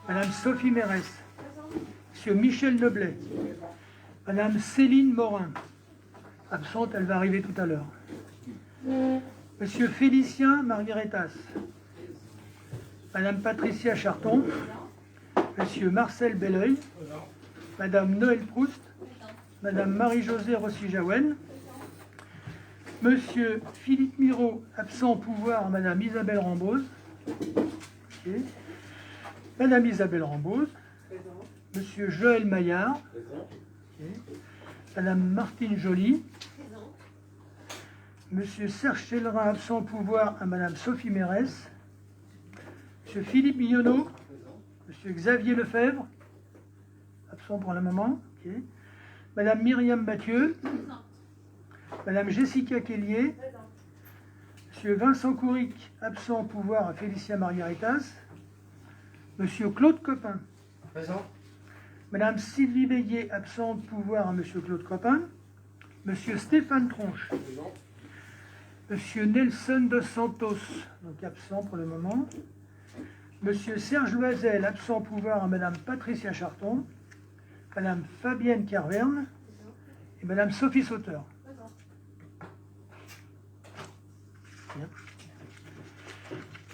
Madame Sophie Mérès. Monsieur Michel Noblet. Madame Céline Morin. Absente, elle va arriver tout à l'heure. Monsieur Félicien Margueretas. Madame Patricia Charton. Monsieur Marcel Belleuil. Madame Noël Proust. Madame Marie-Josée Rossi-Jaouen. Monsieur Philippe Miraut, absent au pouvoir, Madame Isabelle Rambose. Okay. Madame Isabelle Rambose. Monsieur Joël Maillard. Okay. Madame Martine Joly. Monsieur Serge Chélerin, absent au pouvoir, à Madame Sophie Mérès. Monsieur Philippe Millonneau. Monsieur Xavier Lefebvre. Absent pour le moment. Okay. Madame Myriam Mathieu. Madame Jessica Kellier. Monsieur Vincent Couric, absent au pouvoir, à Félicia Margaritas. Monsieur Claude Copin. Présent. Madame Sylvie Béguet, absent au pouvoir, à Monsieur Claude Copin. Monsieur Stéphane Tronche. Présent. Monsieur Nelson Dos Santos, donc absent pour le moment. Monsieur Serge Loisel, absent au pouvoir, à Madame Patricia Charton. Madame Fabienne Carverne. Et Madame Sophie Sauteur.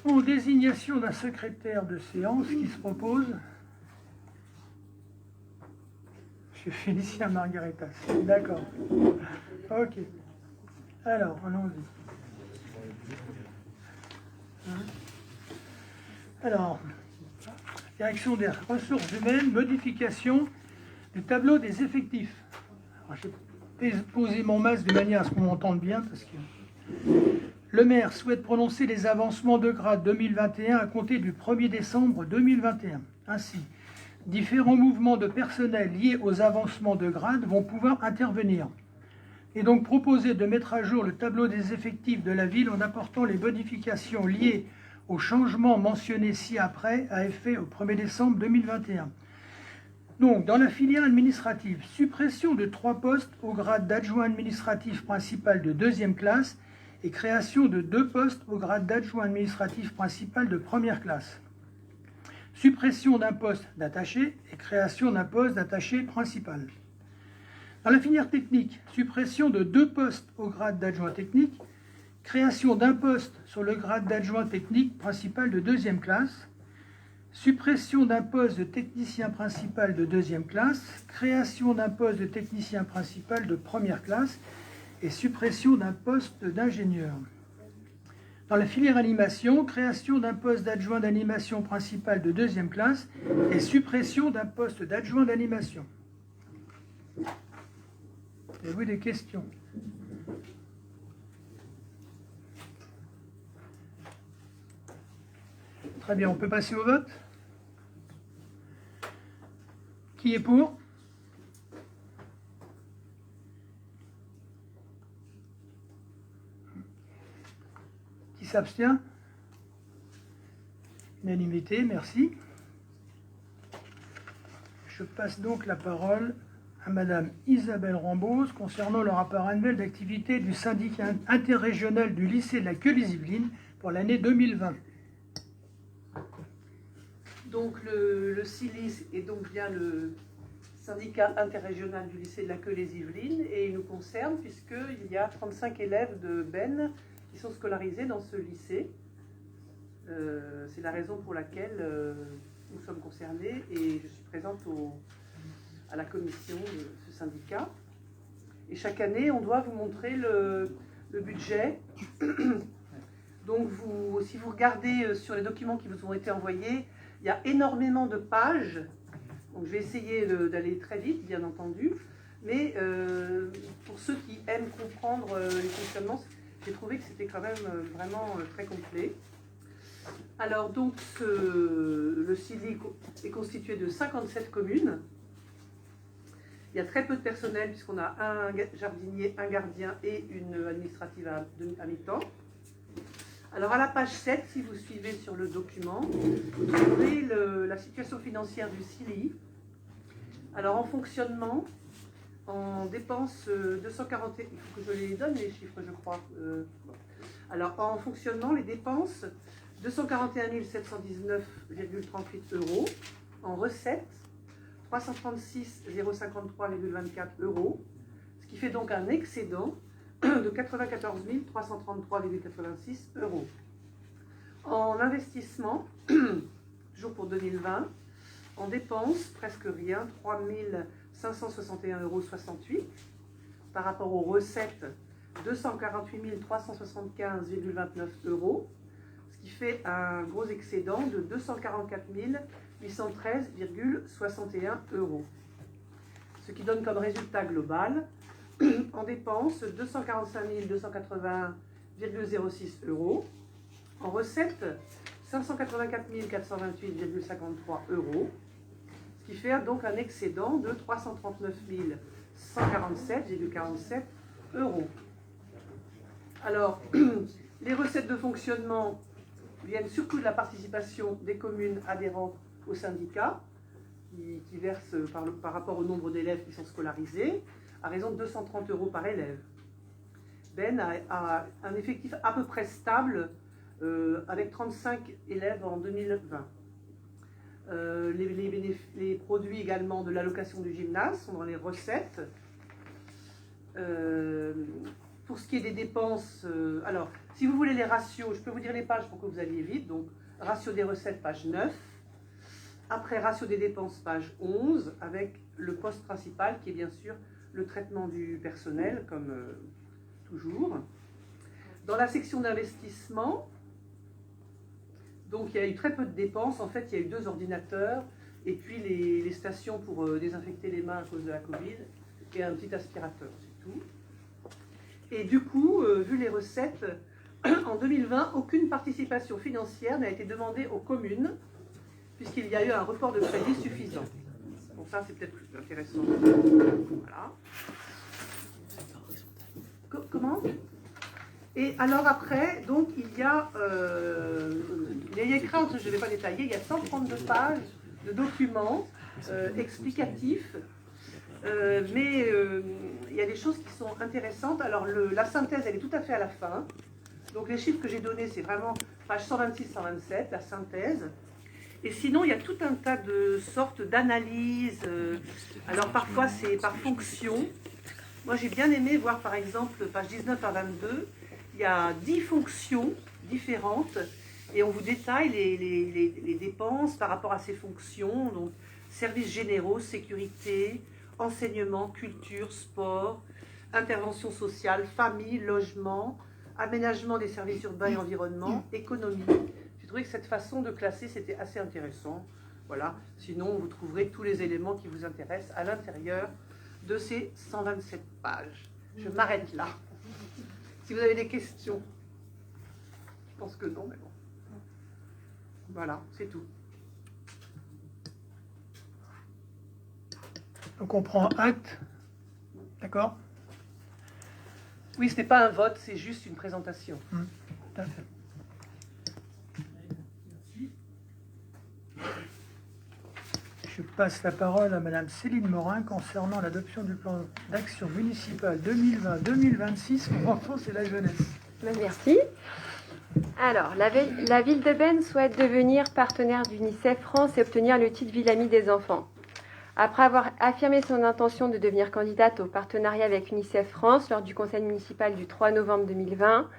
En désignation d'un secrétaire de séance qui se propose, M. Félicien Margaritas. D'accord. Ok. Alors, allons-y. Alors, direction des ressources humaines, modification du tableau des effectifs. J'ai posé mon masque de manière à ce qu'on m'entende bien, parce que le maire souhaite prononcer les avancements de grade 2021 à compter du 1er décembre 2021. Ainsi, différents mouvements de personnel liés aux avancements de grade vont pouvoir intervenir. Et donc proposer de mettre à jour le tableau des effectifs de la ville en apportant les modifications liées aux changements mentionnés ci-après à effet au 1er décembre 2021. Donc, dans la filière administrative, suppression de 3 postes au grade d'adjoint administratif principal de 2e classe et création de 2 postes au grade d'adjoint administratif principal de 1re classe. Suppression d'un poste d'attaché et création d'un poste d'attaché principal. Dans la filière technique, suppression de 2 postes au grade d'adjoint technique, création d'un poste sur le grade d'adjoint technique principal de 2e classe, suppression d'un poste de technicien principal de 2e classe, création d'un poste de technicien principal de 1re classe et suppression d'un poste d'ingénieur. Dans la filière animation, création d'un poste d'adjoint d'animation principal de 2e classe et suppression d'un poste d'adjoint d'animation. Avez-vous des questions? Très bien, on peut passer au vote. Qui est pour? Qui s'abstient? Unanimité, merci. Je passe donc la parole à Madame Isabelle Rambose concernant le rapport annuel d'activité du syndicat interrégional du lycée de la Queue-les-Yvelines pour l'année 2020. Donc le CILIS est donc bien le syndicat interrégional du lycée de la Queue-les-Yvelines et il nous concerne puisqu'il y a 35 élèves de Ben qui sont scolarisés dans ce lycée. C'est la raison pour laquelle nous sommes concernés et je suis présente à la commission de ce syndicat. Et chaque année, on doit vous montrer le budget. Donc si vous regardez sur les documents qui vous ont été envoyés, il y a énormément de pages. Donc je vais essayer d'aller très vite, bien entendu. Mais pour ceux qui aiment comprendre les fonctionnements, j'ai trouvé que c'était quand même vraiment très complet. Alors donc le CILI est constitué de 57 communes. Il y a très peu de personnel puisqu'on a un jardinier, un gardien et une administrative à mi-temps. Alors à la page 7, si vous suivez sur le document, vous trouverez la situation financière du CILI. Alors en fonctionnement, en dépenses 241, il faut que je les donne les chiffres je crois. Alors en fonctionnement, les dépenses 241 719,38 €. En recettes, 336 053,24 €, ce qui fait donc un excédent de 94 333,86 €. En investissement, toujours pour 2020, en dépenses, presque rien, 3 561,68 € par rapport aux recettes, 248 375,29 €, ce qui fait un gros excédent de 244 813,61 €. Ce qui donne comme résultat global, en dépenses, 245 280,06 €, en recettes, 584 428,53 €, ce qui fait donc un excédent de 339 147,47 €. Alors, les recettes de fonctionnement viennent surtout de la participation des communes adhérentes au syndicat, qui versent par rapport au nombre d'élèves qui sont scolarisés, à raison de 230 € par élève. Ben a un effectif à peu près stable, avec 35 élèves en 2020. Les produits également de l'allocation du gymnase sont dans les recettes. Pour ce qui est des dépenses, alors si vous voulez les ratios, je peux vous dire les pages pour que vous alliez vite. Donc ratio des recettes, page 9. Après ratio des dépenses, page 11, avec le poste principal qui est bien sûr le traitement du personnel, comme toujours. Dans la section d'investissement, donc il y a eu très peu de dépenses. En fait, il y a eu 2 ordinateurs et puis les stations pour désinfecter les mains à cause de la Covid et un petit aspirateur, c'est tout. Et du coup, vu les recettes, en 2020, aucune participation financière n'a été demandée aux communes puisqu'il y a eu un report de crédit suffisant. Donc ça, c'est peut-être plus intéressant. Voilà. Comment ? Et alors après, donc il y a les craintes, je ne vais pas détailler, il y a 132 pages de documents explicatifs, mais il y a des choses qui sont intéressantes. Alors la synthèse, elle est tout à fait à la fin. Donc les chiffres que j'ai donnés, c'est vraiment page 126-127, la synthèse. Et sinon, il y a tout un tas de sortes d'analyses. Alors parfois, c'est par fonction. Moi, j'ai bien aimé voir, par exemple, page 19 à 22, il y a 10 fonctions différentes et on vous détaille les dépenses par rapport à ces fonctions. Donc, services généraux, sécurité, enseignement, culture, sport, intervention sociale, famille, logement, aménagement des services urbains et environnement, économie. J'ai trouvé que cette façon de classer, c'était assez intéressant. Voilà. Sinon, vous trouverez tous les éléments qui vous intéressent à l'intérieur de ces 127 pages. Je m'arrête là. Si vous avez des questions, je pense que non, mais bon. Voilà, c'est tout. Donc on prend acte, d'accord ? Oui, ce n'est pas un vote, c'est juste une présentation. Tout à fait. Je passe la parole à Madame Céline Morin concernant l'adoption du plan d'action municipal 2020-2026 pour l'enfance et la jeunesse. Merci. Alors, la ville de Ben souhaite devenir partenaire d'UNICEF France et obtenir le titre Ville Amie des enfants. Après avoir affirmé son intention de devenir candidate au partenariat avec UNICEF France lors du conseil municipal du 3 novembre 2020,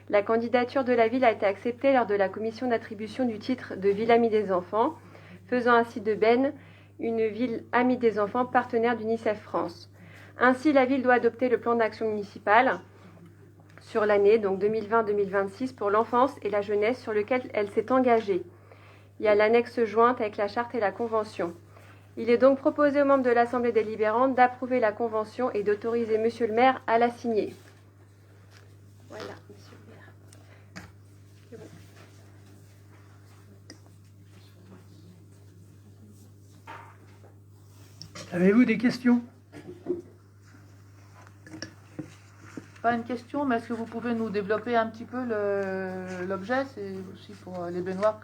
la candidature de la ville a été acceptée lors de la commission d'attribution du titre de Ville Amie des enfants, faisant ainsi de Ben une ville amie des enfants partenaire d'UNICEF France. Ainsi, la ville doit adopter le plan d'action municipal sur l'année, donc 2020-2026, pour l'enfance et la jeunesse sur lequel elle s'est engagée. Il y a l'annexe jointe avec la charte et la convention. Il est donc proposé aux membres de l'Assemblée délibérante d'approuver la convention et d'autoriser Monsieur le maire à la signer. Voilà, Monsieur le maire. C'est bon. Avez-vous des questions ? Pas une question, mais est-ce que vous pouvez nous développer un petit peu l'objet? C'est aussi pour les baignoires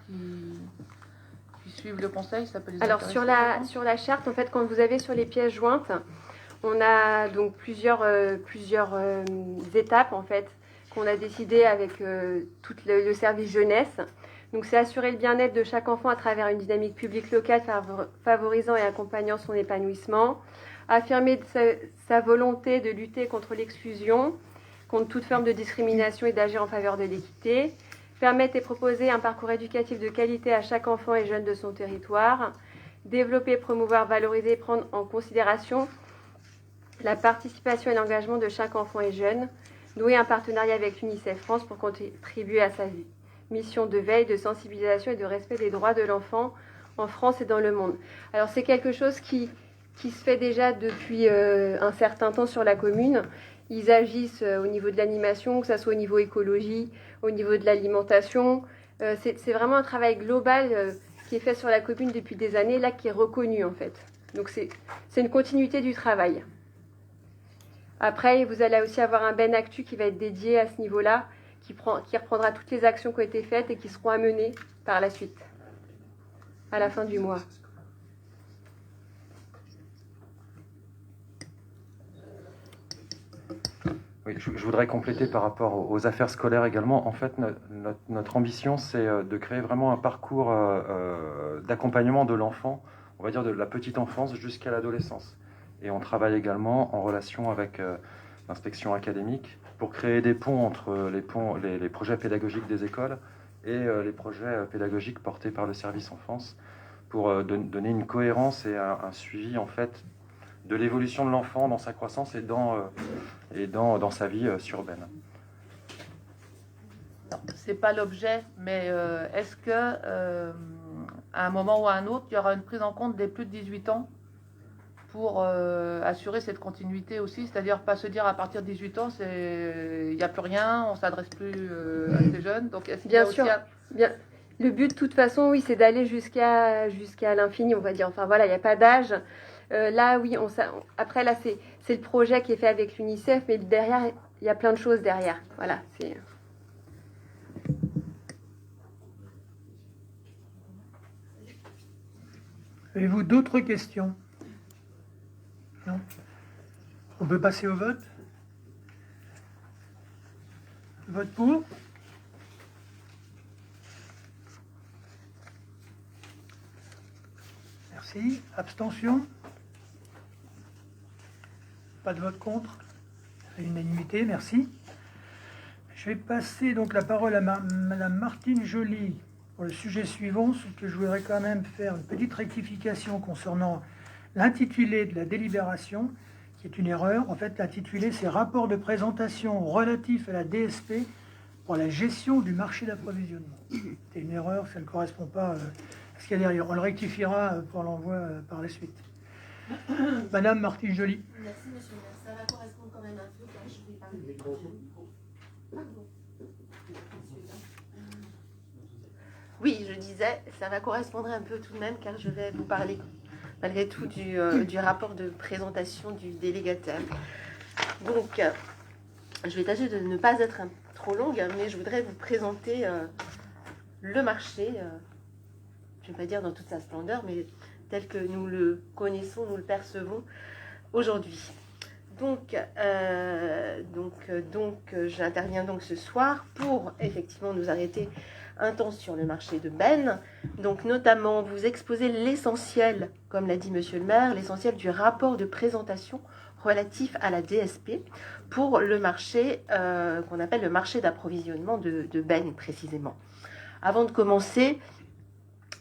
qui suivent le conseil, ça peut les Alors intéresser. sur la charte, en fait, quand vous avez sur les pièces jointes, on a donc plusieurs étapes en fait qu'on a décidé avec tout le service jeunesse. Donc c'est assurer le bien-être de chaque enfant à travers une dynamique publique locale favorisant et accompagnant son épanouissement, affirmer sa volonté de lutter contre l'exclusion, contre toute forme de discrimination et d'agir en faveur de l'équité, permettre et proposer un parcours éducatif de qualité à chaque enfant et jeune de son territoire, développer, promouvoir, valoriser et prendre en considération la participation et l'engagement de chaque enfant et jeune, nouer un partenariat avec l'UNICEF France pour contribuer à sa mission de veille, de sensibilisation et de respect des droits de l'enfant en France et dans le monde. Alors c'est quelque chose qui se fait déjà depuis un certain temps sur la commune. Ils agissent au niveau de l'animation, que ce soit au niveau écologie, au niveau de l'alimentation. C'est vraiment un travail global qui est fait sur la commune depuis des années, là qui est reconnu en fait. Donc c'est une continuité du travail. Après, vous allez aussi avoir un Ben Actu qui va être dédié à ce niveau-là, qui reprendra toutes les actions qui ont été faites et qui seront amenées par la suite, à la fin du mois. Oui, je voudrais compléter par rapport aux affaires scolaires également. En fait, notre ambition, c'est de créer vraiment un parcours d'accompagnement de l'enfant, on va dire de la petite enfance jusqu'à l'adolescence. Et on travaille également en relation avec l'inspection académique pour créer des ponts entre les projets pédagogiques des écoles et les projets pédagogiques portés par le service enfance pour donner une cohérence et un suivi en fait de l'évolution de l'enfant dans sa croissance et dans sa vie urbaine. Non, c'est pas l'objet, mais est-ce que à un moment ou à un autre, il y aura une prise en compte des plus de 18 ans pour assurer cette continuité aussi, c'est-à-dire pas se dire à partir de 18 ans, il n'y a plus rien, on s'adresse plus à ces jeunes. Donc, est-ce qu'il y a Bien sûr. aussi Bien. Le but, de toute façon, oui, c'est d'aller jusqu'à l'infini, on va dire. Enfin voilà, il n'y a pas d'âge. Là, oui, après, là, c'est le projet qui est fait avec l'UNICEF, mais derrière, il y a plein de choses derrière. Voilà. Avez-vous d'autres questions? Non? On peut passer au vote? Vote pour? Merci. Abstention? Pas de vote contre? À l'unanimité, merci. Je vais passer donc la parole à Madame Martine Joly pour le sujet suivant, ce que je voudrais quand même faire une petite rectification concernant l'intitulé de la délibération, qui est une erreur. En fait, l'intitulé, c'est « Rapport de présentation relatif à la DSP pour la gestion du marché d'approvisionnement ». C'est une erreur, ça ne correspond pas à ce qu'il y a derrière. On le rectifiera pour l'envoi par la suite. Madame Martine Joly. Merci, monsieur le maire. Ça va correspondre quand même un peu, car je vais parler. Pardon. Oui, je disais, ça va correspondre un peu tout de même, car je vais vous parler malgré tout du rapport de présentation du délégataire. Donc, je vais tâcher de ne pas être trop longue, mais je voudrais vous présenter le marché, je ne vais pas dire dans toute sa splendeur, mais tel que nous le connaissons, nous le percevons aujourd'hui. Donc, j'interviens donc ce soir pour effectivement nous arrêter un temps sur le marché de Ben. Donc, notamment, vous exposer l'essentiel, comme l'a dit Monsieur le maire, l'essentiel du rapport de présentation relatif à la DSP pour le marché qu'on appelle le marché d'approvisionnement de Ben précisément. Avant de commencer,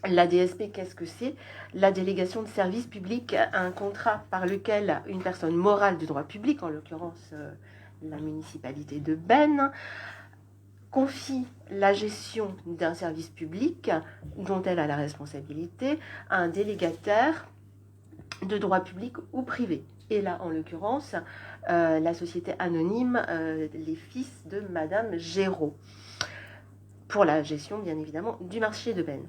la DSP, qu'est-ce que c'est? La délégation de service public, un contrat par lequel une personne morale de droit public, en l'occurrence la municipalité de Ben, confie la gestion d'un service public dont elle a la responsabilité à un délégataire de droit public ou privé. Et là, en l'occurrence, la société anonyme Les Fils de Madame Géraud, pour la gestion, bien évidemment, du marché de Ben.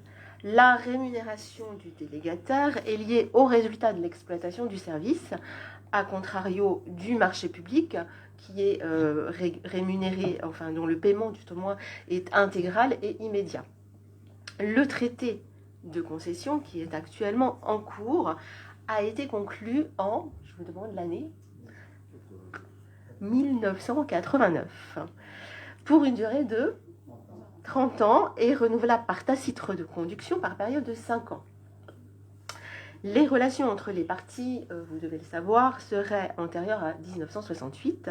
La rémunération du délégataire est liée au résultat de l'exploitation du service, à contrario du marché public, qui est rémunéré, enfin dont le paiement du tout au moins est intégral et immédiat. Le traité de concession, qui est actuellement en cours, a été conclu en, je vous demande l'année, 1989, pour une durée de 30 ans et renouvelable par tacite reconduction par période de 5 ans. Les relations entre les parties, vous devez le savoir, seraient antérieures à 1968.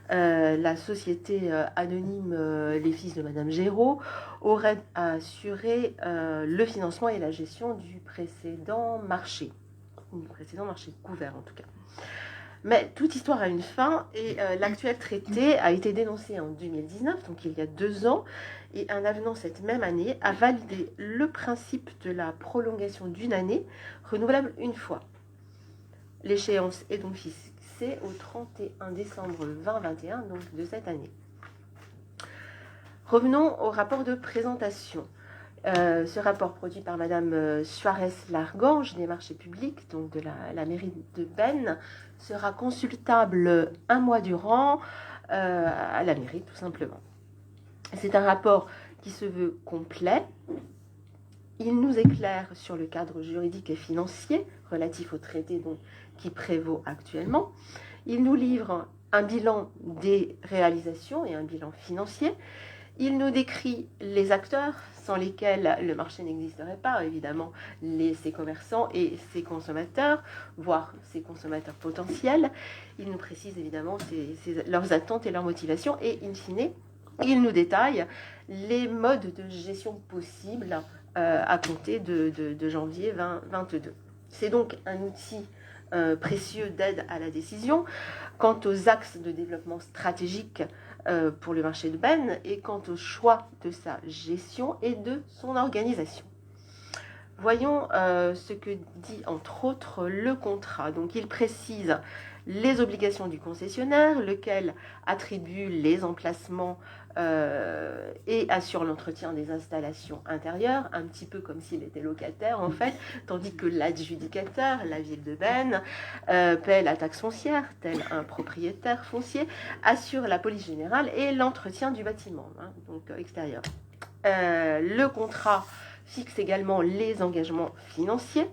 La société anonyme Les Fils de Madame Géraud aurait assuré le financement et la gestion du précédent marché couvert en tout cas. Mais toute histoire a une fin et l'actuel traité a été dénoncé en 2019, donc il y a 2 ans, et un avenant cette même année a validé le principe de la prolongation d'une année renouvelable une fois. L'échéance est donc fixée au 31 décembre 2021, donc de cette année. Revenons au rapport de présentation. Ce rapport produit par Madame Suarez-Largange des marchés publics, donc de la mairie de Benne, sera consultable 1 mois durant à la mairie, tout simplement. C'est un rapport qui se veut complet. Il nous éclaire sur le cadre juridique et financier relatif au traité donc, qui prévaut actuellement. Il nous livre un bilan des réalisations et un bilan financier. Il nous décrit les acteurs sans lesquels le marché n'existerait pas, évidemment, ses commerçants et ses consommateurs, voire ses consommateurs potentiels. Il nous précise évidemment leurs attentes et leurs motivations et, in fine, il nous détaille les modes de gestion possibles à compter de janvier 2022. C'est donc un outil précieux d'aide à la décision quant aux axes de développement stratégique pour le marché de Benne et quant au choix de sa gestion et de son organisation. Voyons ce que dit entre autres le contrat. Donc il précise les obligations du concessionnaire, lequel attribue les emplacements et assure l'entretien des installations intérieures, un petit peu comme s'il était locataire en fait, tandis que l'adjudicateur, la ville de Benne, paie la taxe foncière, tel un propriétaire foncier, assure la police générale et l'entretien du bâtiment, donc extérieur. Le contrat fixe également les engagements financiers,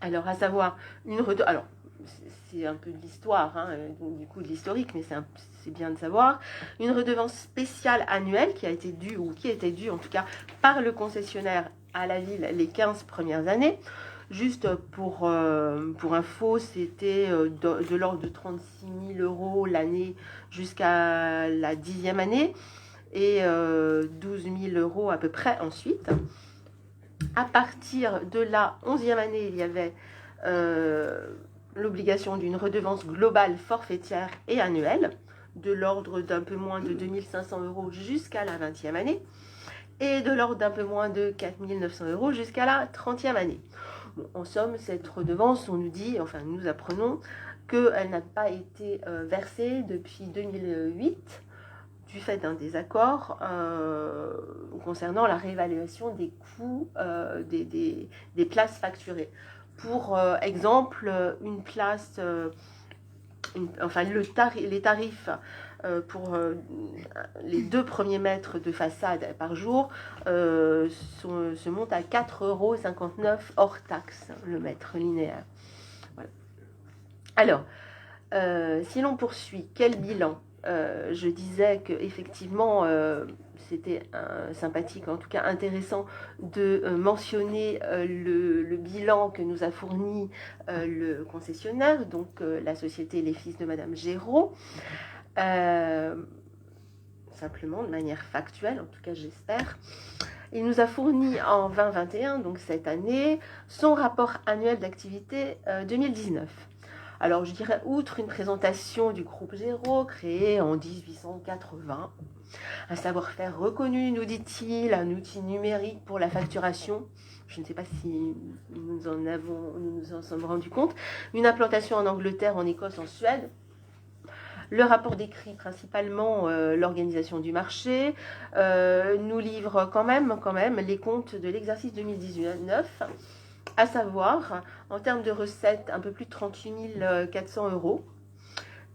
alors à savoir c'est un peu de l'histoire, du coup de l'historique, mais c'est bien de savoir, une redevance spéciale annuelle qui était due en tout cas par le concessionnaire à la ville les 15 premières années. Juste pour info, c'était de l'ordre de 36 000 € l'année jusqu'à la 10e année et 12 000 € à peu près ensuite. À partir de la 11e année, il y avait l'obligation d'une redevance globale forfaitière et annuelle de l'ordre d'un peu moins de 2 500 € jusqu'à la 20e année et de l'ordre d'un peu moins de 4 900 € jusqu'à la 30e année. Bon, en somme, cette redevance, nous apprenons qu'elle n'a pas été versée depuis 2008 du fait d'un désaccord concernant la réévaluation des coûts des places facturées. Pour exemple, une place, les tarifs pour les 2 premiers mètres de façade par jour se montent à 4,59 € hors taxe, le mètre linéaire. Voilà. Alors, si l'on poursuit, quel bilan ? Je disais qu'effectivement, c'était sympathique, en tout cas intéressant, de mentionner le bilan que nous a fourni le concessionnaire, donc la société Les Fils de Madame Géraud, simplement de manière factuelle, en tout cas j'espère. Il nous a fourni en 2021, donc cette année, son rapport annuel d'activité 2019. Alors, je dirais, outre une présentation du groupe Géraud, créé en 1880, un savoir-faire reconnu, nous dit-il, un outil numérique pour la facturation, je ne sais pas si nous nous en sommes rendus compte, une implantation en Angleterre, en Écosse, en Suède. Le rapport décrit principalement l'organisation du marché, nous livre quand même les comptes de l'exercice 2019, à savoir, en termes de recettes, un peu plus de 38 400 €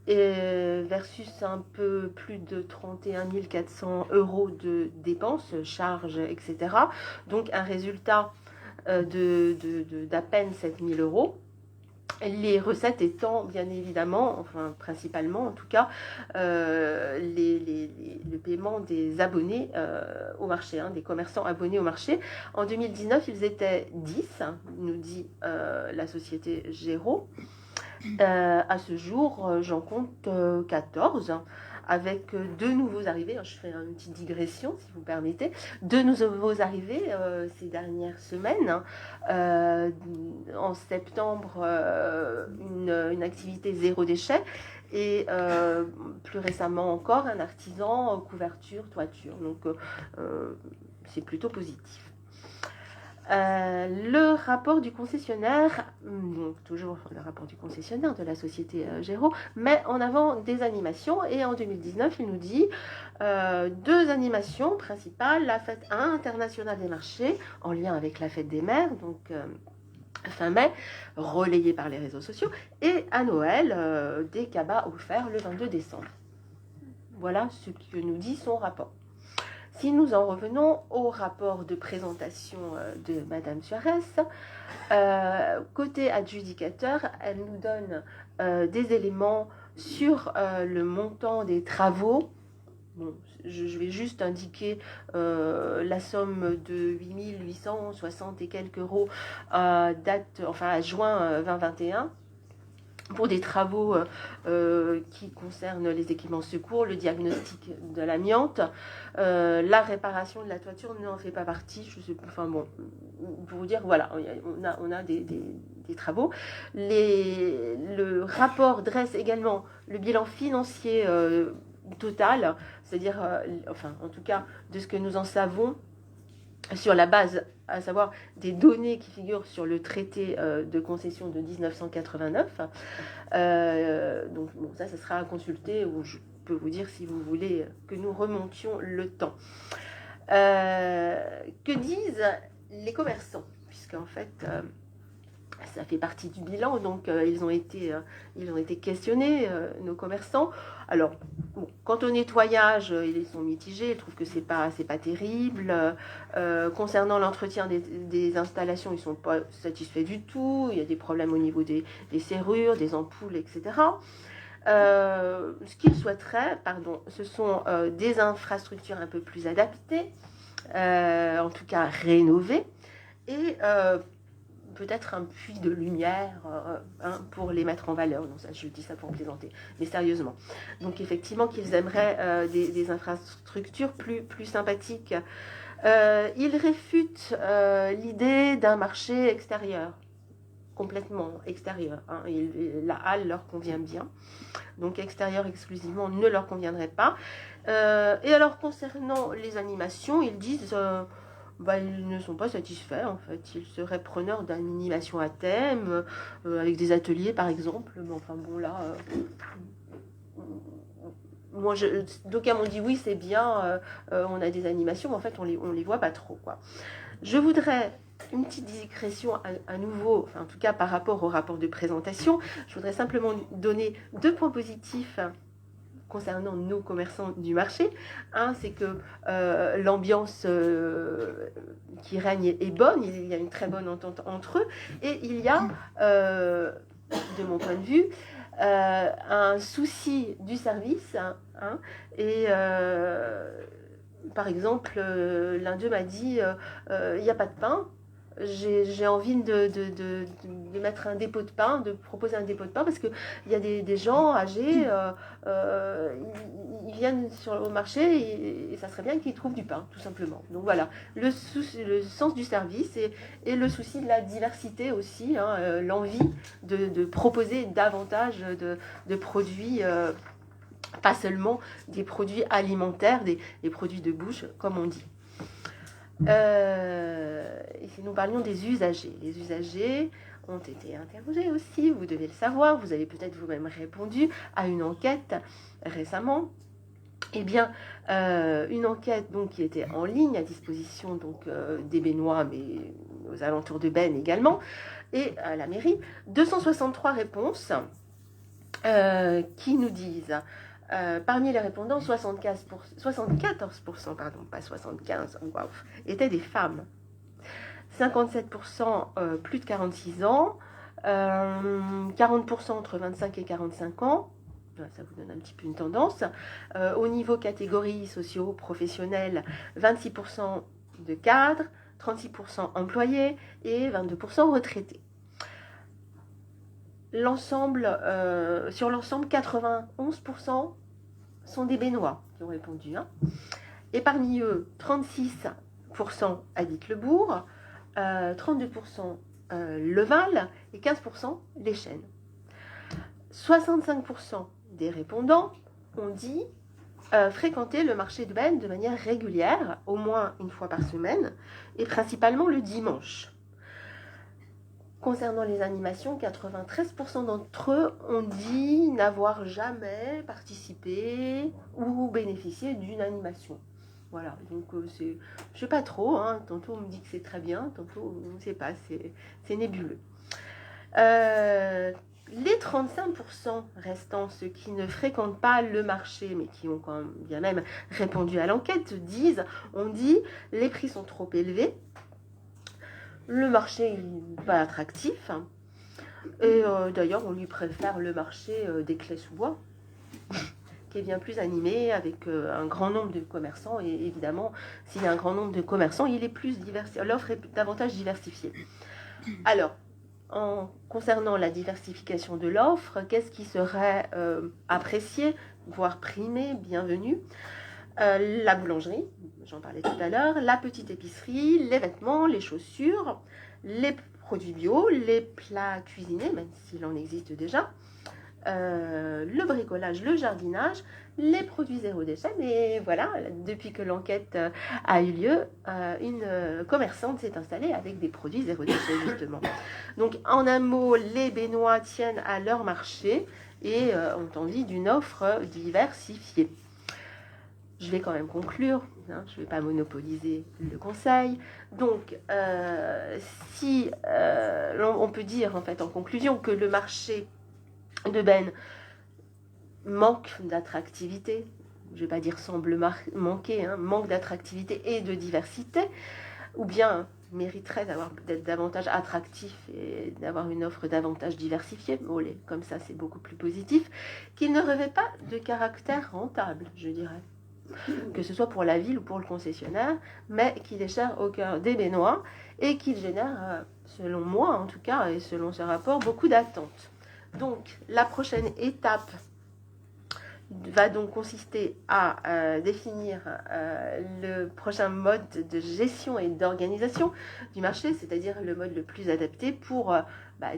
versus un peu plus de 31 400 € de dépenses, charges, etc. Donc un résultat d'à peine 7 000 €. Les recettes étant bien évidemment, enfin principalement en tout cas, le paiement des abonnés au marché, des commerçants abonnés au marché. En 2019, ils étaient 10, nous dit la société Géraud. À ce jour, j'en compte 14. Avec deux nouveaux arrivés, je fais une petite digression si vous permettez, deux nouveaux arrivés ces dernières semaines. En septembre, une activité zéro déchet et plus récemment encore un artisan, couverture, toiture. Donc c'est plutôt positif. Le rapport du concessionnaire, donc toujours le rapport du concessionnaire de la société Géraud, met en avant des animations et en 2019 il nous dit deux animations principales, la fête internationale des marchés en lien avec la fête des mères, donc fin mai, relayée par les réseaux sociaux, et à Noël des cabas offerts le 22 décembre. Voilà ce que nous dit son rapport. Si nous en revenons au rapport de présentation de Madame Suarez, côté adjudicateur, elle nous donne des éléments sur le montant des travaux. Bon, je vais juste indiquer la somme de 8 860 et quelques euros à juin 2021. Pour des travaux qui concernent les équipements secours, le diagnostic de l'amiante, la réparation de la toiture n'en fait pas partie. Je sais, enfin bon, pour vous dire, voilà, on a des travaux. Le rapport dresse également le bilan financier total, c'est-à-dire, en tout cas, de ce que nous en savons, sur la base, à savoir des données qui figurent sur le traité de concession de 1989. Donc bon, ça sera à consulter, ou je peux vous dire si vous voulez que nous remontions le temps. Que disent les commerçants? Puisqu'en fait, ça fait partie du bilan, donc ils ont été questionnés, nos commerçants. Alors, bon, quant au nettoyage, ils sont mitigés, ils trouvent que c'est pas terrible. Concernant l'entretien des installations, ils sont pas satisfaits du tout. Il y a des problèmes au niveau des serrures, des ampoules, etc. Ce qu'ils souhaiteraient, ce sont des infrastructures un peu plus adaptées, en tout cas rénovées, et peut-être un puits de lumière pour les mettre en valeur. Non, ça, je dis ça pour plaisanter, mais sérieusement. Donc effectivement qu'ils aimeraient des infrastructures plus sympathiques. Ils réfutent l'idée d'un marché extérieur, complètement extérieur. La halle leur convient bien, donc extérieur exclusivement ne leur conviendrait pas. Et alors concernant les animations, ils disent ils ne sont pas satisfaits en fait. Ils seraient preneurs d'animation à thème, avec des ateliers par exemple. Mais enfin bon là, d'aucuns m'ont dit oui c'est bien, on a des animations, mais en fait on les voit pas trop quoi. Je voudrais une petite digression à nouveau, en tout cas par rapport au rapport de présentation. Je voudrais simplement donner 2 points positifs concernant nos commerçants du marché. Un, c'est que l'ambiance qui règne est bonne, il y a une très bonne entente entre eux, et il y a, de mon point de vue, un souci du service, et par exemple, l'un d'eux m'a dit il n'y a pas de pain. J'ai envie de mettre un dépôt de pain, de proposer un dépôt de pain, parce qu'il y a des gens âgés, ils viennent au marché et ça serait bien qu'ils trouvent du pain, tout simplement. Donc voilà, le sens du service et le souci de la diversité aussi, l'envie de proposer davantage de produits, pas seulement des produits alimentaires, des produits de bouche, comme on dit. Et si nous parlions des usagers, les usagers ont été interrogés aussi, vous devez le savoir, vous avez peut-être vous-même répondu à une enquête récemment. Eh bien, une enquête donc, qui était en ligne à disposition donc, des Bénois, mais aux alentours de Bène également, et à la mairie, 263 réponses qui nous disent... parmi les répondants, 74%, pas 75, wow, étaient des femmes. 57% plus de 46 ans, 40% entre 25 et 45 ans. Ça vous donne un petit peu une tendance. Au niveau catégorie socio-professionnelle, 26% de cadres, 36% employés et 22% retraités. Sur l'ensemble, 91% sont des Bénois qui ont répondu. Et parmi eux, 36% habitent le bourg, 32% le Val et 15% les Chênes. 65% des répondants ont dit fréquenter le marché de Benne de manière régulière, au moins une fois par semaine, et principalement le dimanche. Concernant les animations, 93% d'entre eux ont dit n'avoir jamais participé ou bénéficié d'une animation. Voilà, donc je ne sais pas trop, tantôt on me dit que c'est très bien, tantôt on ne sait pas, c'est nébuleux. Les 35% restants, ceux qui ne fréquentent pas le marché, mais qui ont quand même bien même répondu à l'enquête, on dit les prix sont trop élevés, le marché n'est pas attractif, et d'ailleurs on lui préfère le marché des Clés-sous-Bois, qui est bien plus animé avec un grand nombre de commerçants, et évidemment, s'il y a un grand nombre de commerçants, l'offre est davantage diversifiée. Alors, concernant la diversification de l'offre, qu'est-ce qui serait apprécié, voire primé, bienvenu? La boulangerie, j'en parlais tout à l'heure, la petite épicerie, les vêtements, les chaussures, les produits bio, les plats cuisinés, même s'il en existe déjà, le bricolage, le jardinage, les produits zéro déchet. Et voilà, depuis que l'enquête a eu lieu, une commerçante s'est installée avec des produits zéro déchet, justement. Donc, en un mot, les Bénois tiennent à leur marché et ont envie d'une offre diversifiée. Je vais quand même conclure, je ne vais pas monopoliser le conseil. Donc, on peut dire en fait en conclusion que le marché de Benne manque d'attractivité, je ne vais pas dire semble manquer, manque d'attractivité et de diversité, ou bien mériterait d'être davantage attractif et d'avoir une offre davantage diversifiée, comme ça c'est beaucoup plus positif, qu'il ne revêt pas de caractère rentable, je dirais, que ce soit pour la ville ou pour le concessionnaire, mais qu'il est cher au cœur des Bénois et qu'il génère, selon moi en tout cas, et selon ce rapport, beaucoup d'attentes. Donc, la prochaine étape va donc consister à définir le prochain mode de gestion et d'organisation du marché, c'est-à-dire le mode le plus adapté pour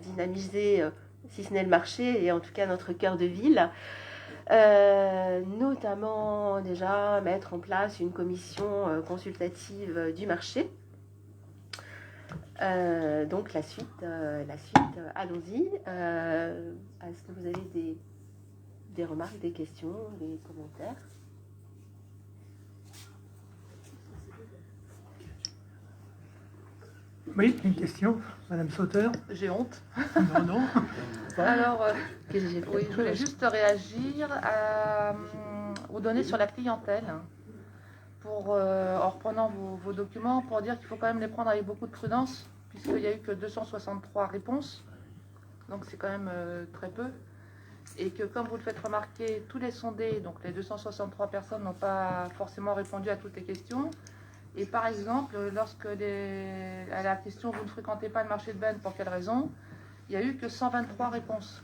dynamiser, si ce n'est le marché, et en tout cas notre cœur de ville. Notamment déjà mettre en place une commission consultative du marché. Donc la suite, allons-y. Est-ce que vous avez des remarques, des questions, des commentaires? Oui, une question, Madame Sauter. J'ai honte. Non. Alors, oui, je voulais juste réagir aux données sur la clientèle. En reprenant vos documents, pour dire qu'il faut quand même les prendre avec beaucoup de prudence, puisqu'il n'y a eu que 263 réponses, donc c'est quand même très peu, et que comme vous le faites remarquer, tous les sondés, donc les 263 personnes n'ont pas forcément répondu à toutes les questions, et par exemple, lorsque à la question « Vous ne fréquentez pas le marché de Benne, pour quelle raison ?», il n'y a eu que 123 réponses.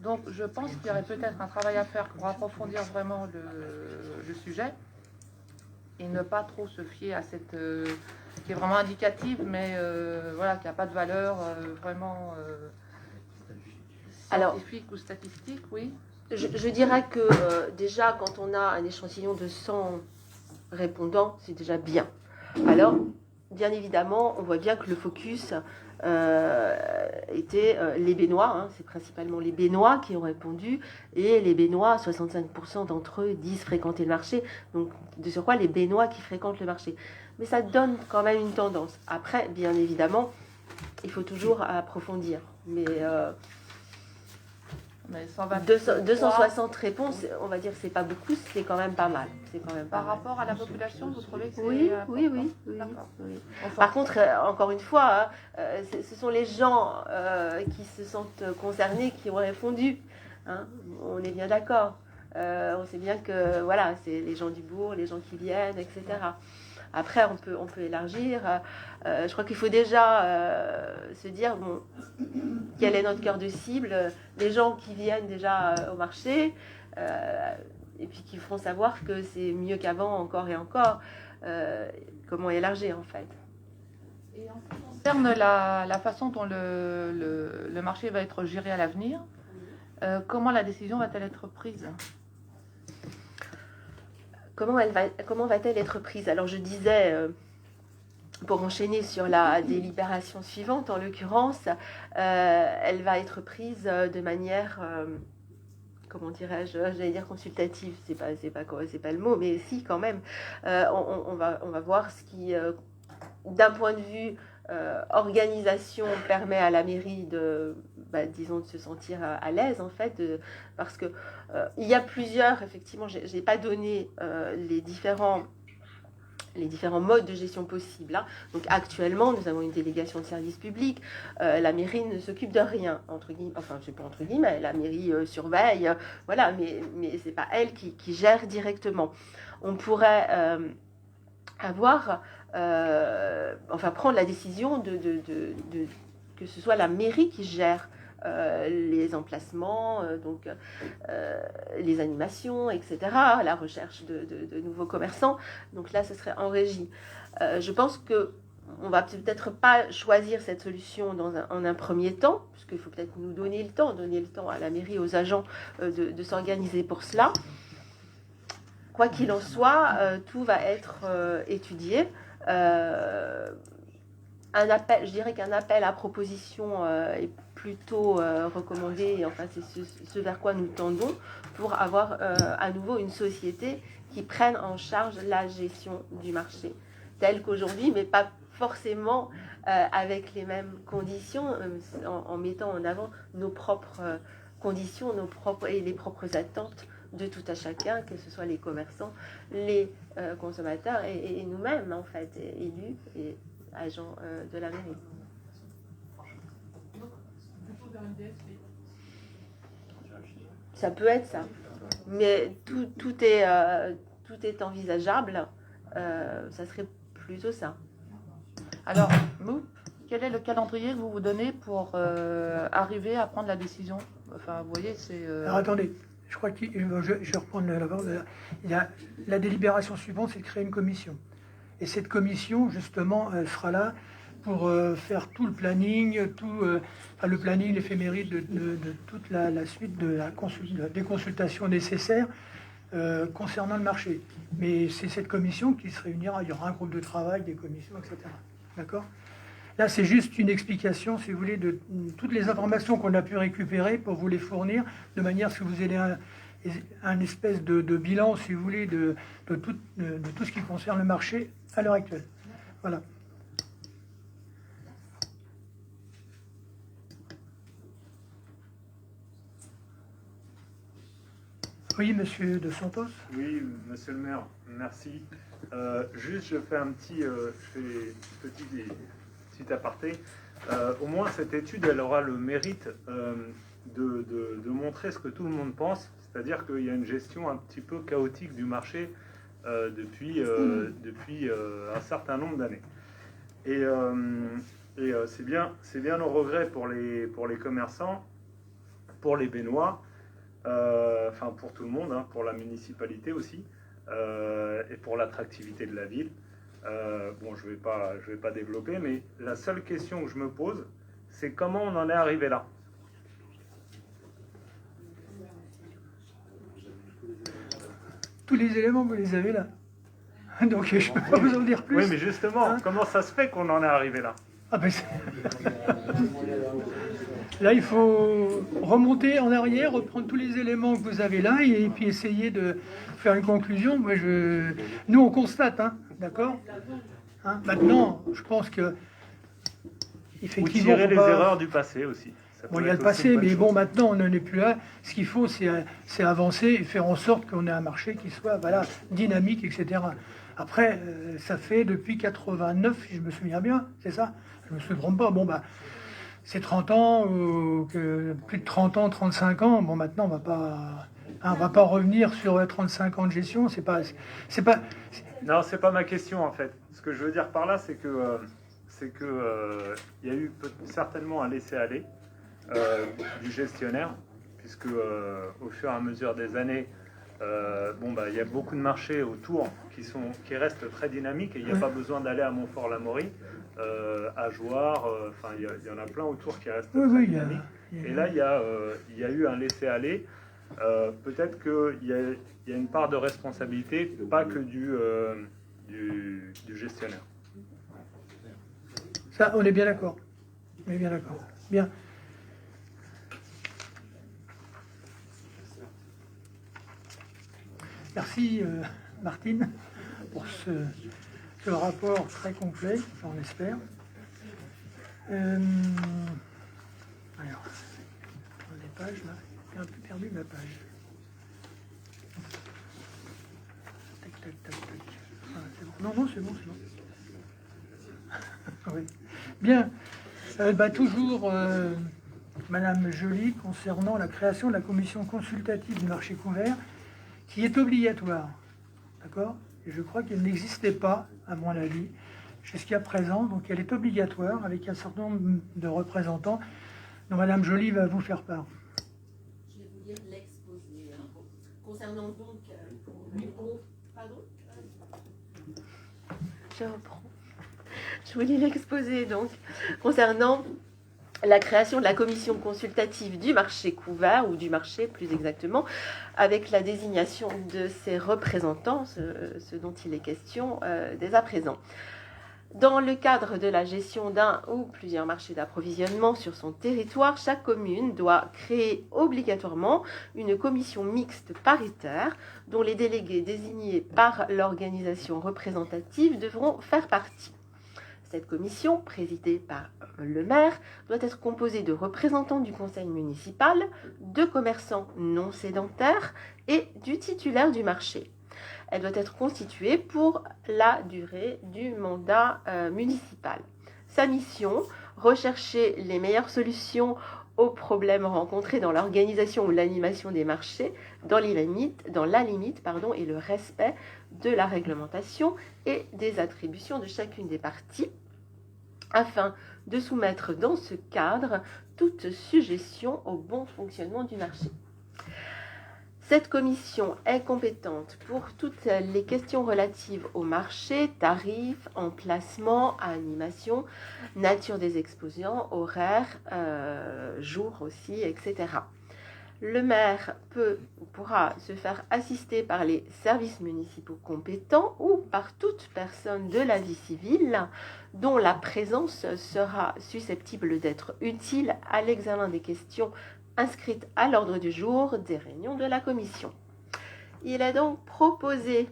Donc je pense qu'il y aurait peut-être un travail à faire pour approfondir vraiment le sujet, et ne pas trop se fier à cette qui est vraiment indicative, mais qui n'a pas de valeur vraiment scientifique ou statistique, oui. Je dirais que déjà, quand on a un échantillon de 100 répondants, c'est déjà bien. Alors, bien évidemment, on voit bien que le focus étaient les Bénois, c'est principalement les Bénois qui ont répondu, et les Bénois, 65% d'entre eux disent fréquenter le marché, donc de surcroît les Bénois qui fréquentent le marché. Mais ça donne quand même une tendance. Après, bien évidemment, il faut toujours approfondir. Mais mais 120 260 réponses, on va dire que c'est pas beaucoup, c'est quand même pas mal. C'est quand même pas par mal. rapport à la population, vous trouvez que c'est Oui, important? oui. D'accord. Oui. Enfin, Par contre, encore une fois, ce sont les gens qui se sentent concernés qui ont répondu. Hein. On est bien d'accord. On sait bien que voilà, c'est les gens du bourg, les gens qui viennent, etc. Après, on peut élargir. Je crois qu'il faut déjà se dire bon, quel est notre cœur de cible, les gens qui viennent déjà au marché, et puis qui feront savoir que c'est mieux qu'avant, encore et encore. Comment élargir en fait. et en ce qui concerne la façon dont le marché va être géré à l'avenir, comment la décision va-t-elle être prise? Comment va-t-elle être prise? Alors je disais, pour enchaîner sur la délibération suivante, en l'occurrence, elle va être prise de manière, comment dirais-je, j'allais dire consultative, c'est pas le mot, mais si quand même. On va voir ce qui, d'un point de vue organisation, permet à la mairie disons, de se sentir à l'aise en fait, parce que il y a plusieurs, effectivement, j'ai pas donné les différents modes de gestion possibles. Hein. Donc actuellement, nous avons une délégation de service public. La mairie ne s'occupe de rien, entre guillemets. Enfin, je sais pas entre guillemets, la mairie surveille, voilà, mais c'est pas elle qui gère directement. On pourrait prendre la décision que ce soit la mairie qui gère les emplacements, les animations, etc., la recherche de nouveaux commerçants. Donc là, ce serait en régie. Je pense que on va peut-être pas choisir cette solution en un premier temps, puisqu'il faut peut-être nous donner le temps à la mairie, aux agents de s'organiser pour cela. Quoi qu'il en soit, tout va être étudié. Je dirais qu'un appel à proposition est plutôt recommandé, enfin c'est ce vers quoi nous tendons, pour avoir à nouveau une société qui prenne en charge la gestion du marché, telle qu'aujourd'hui, mais pas forcément avec les mêmes conditions, en mettant en avant nos propres conditions, les propres attentes de tout à chacun, que ce soit les commerçants, les consommateurs et nous-mêmes, en fait, élus et agents de la mairie. Ça peut être ça, mais tout est envisageable. Ça serait plutôt ça. Alors, quel est le calendrier que vous vous donnez pour arriver à prendre la décision? Enfin, vous voyez, c'est... Alors attendez, je crois que je vais reprendre la parole. La délibération suivante, c'est de créer une commission. Et cette commission, justement, sera là pour faire tout le planning, le planning, l'éphéméride de toute la suite des consultations nécessaires concernant le marché. Mais c'est cette commission qui se réunira. Il y aura un groupe de travail, des commissions, etc. D'accord ? Là, c'est juste une explication, si vous voulez, de toutes les informations qu'on a pu récupérer pour vous les fournir, de manière à ce que vous ayez un espèce de bilan, si vous voulez, de tout ce qui concerne le marché à l'heure actuelle. Voilà. Oui, monsieur De Santos. Oui, monsieur le maire, merci. Juste, je fais un petit aparté. Au moins, cette étude, elle aura le mérite de montrer ce que tout le monde pense, c'est-à-dire qu'il y a une gestion un petit peu chaotique du marché depuis un certain nombre d'années. Et c'est bien nos regrets pour les commerçants, pour les Bénois, enfin pour tout le monde, hein, pour la municipalité aussi, et pour l'attractivité de la ville. Bon, je vais pas développer, mais la seule question que je me pose, c'est comment on en est arrivé là. Tous les éléments, vous les avez là. Donc, je ne peux pas vous en dire plus. Oui, mais justement, hein, comment ça se fait qu'on en est arrivé là? Là, il faut remonter en arrière, reprendre tous les éléments que vous avez là et puis essayer de faire une conclusion. Nous, on constate, hein, d'accord, hein, maintenant, je pense que... Ou tirer les erreurs du passé aussi. Ça Bon, peut il y a être le aussi une passé, bonne mais chose. bon, maintenant, on n'en est plus là. Ce qu'il faut, c'est avancer et faire en sorte qu'on ait un marché qui soit voilà, dynamique, etc. Après, ça fait depuis 89, si je me souviens bien, c'est ça? Je me trompe pas. Bon, bah, c'est 30 ans, plus de 30 ans, 35 ans. Bon, maintenant, on va pas revenir sur 35 ans de gestion. C'est pas, Non, c'est pas ma question en fait. Ce que je veux dire par là, c'est que il y a eu certainement un laisser-aller du gestionnaire, puisque au fur et à mesure des années, il y a beaucoup de marchés autour qui restent très dynamiques et il n'y a pas besoin d'aller à Montfort-l'Amaury, à Jouarre, il y en a plein autour qui restent très oui, dynamiques. Et là, il y a eu un laisser-aller. Peut-être qu'il y a une part de responsabilité, pas que du gestionnaire. ça, on est bien d'accord. On est bien d'accord. Bien. Merci Martine pour ce rapport très complet, enfin, on espère. Alors, dans les pages là, j'ai un peu perdu ma page. Tac, tac, tac, tac. Ah, c'est bon. Non, c'est bon, c'est bon. Oui. Bien. Toujours, Madame Joly, concernant la création de la commission consultative du marché couvert, qui est obligatoire. D'accord? Et je crois qu'elle n'existait pas, à mon avis, jusqu'à présent. Donc elle est obligatoire avec un certain nombre de représentants dont Madame Joly va vous faire part. Je vais vous lire l'exposé. Concernant donc pour le groupe. Pardon? Je reprends. Je vous lis l'exposé donc concernant la création de la commission consultative du marché couvert, ou du marché plus exactement, avec la désignation de ses représentants, ce dont il est question dès à présent. Dans le cadre de la gestion d'un ou plusieurs marchés d'approvisionnement sur son territoire, chaque commune doit créer obligatoirement une commission mixte paritaire dont les délégués désignés par l'organisation représentative devront faire partie. Cette commission, présidée par le maire, doit être composée de représentants du conseil municipal, de commerçants non sédentaires et du titulaire du marché. Elle doit être constituée pour la durée du mandat municipal. Sa mission, rechercher les meilleures solutions aux problèmes rencontrés dans l'organisation ou l'animation des marchés, dans la limite et le respect de la réglementation et des attributions de chacune des parties, afin de soumettre dans ce cadre toute suggestion au bon fonctionnement du marché. Cette commission est compétente pour toutes les questions relatives au marché, tarifs, emplacement, animation, nature des exposants, horaires, jours aussi, etc. Le maire pourra se faire assister par les services municipaux compétents ou par toute personne de la vie civile dont la présence sera susceptible d'être utile à l'examen des questions inscrites à l'ordre du jour des réunions de la commission. Il est donc proposé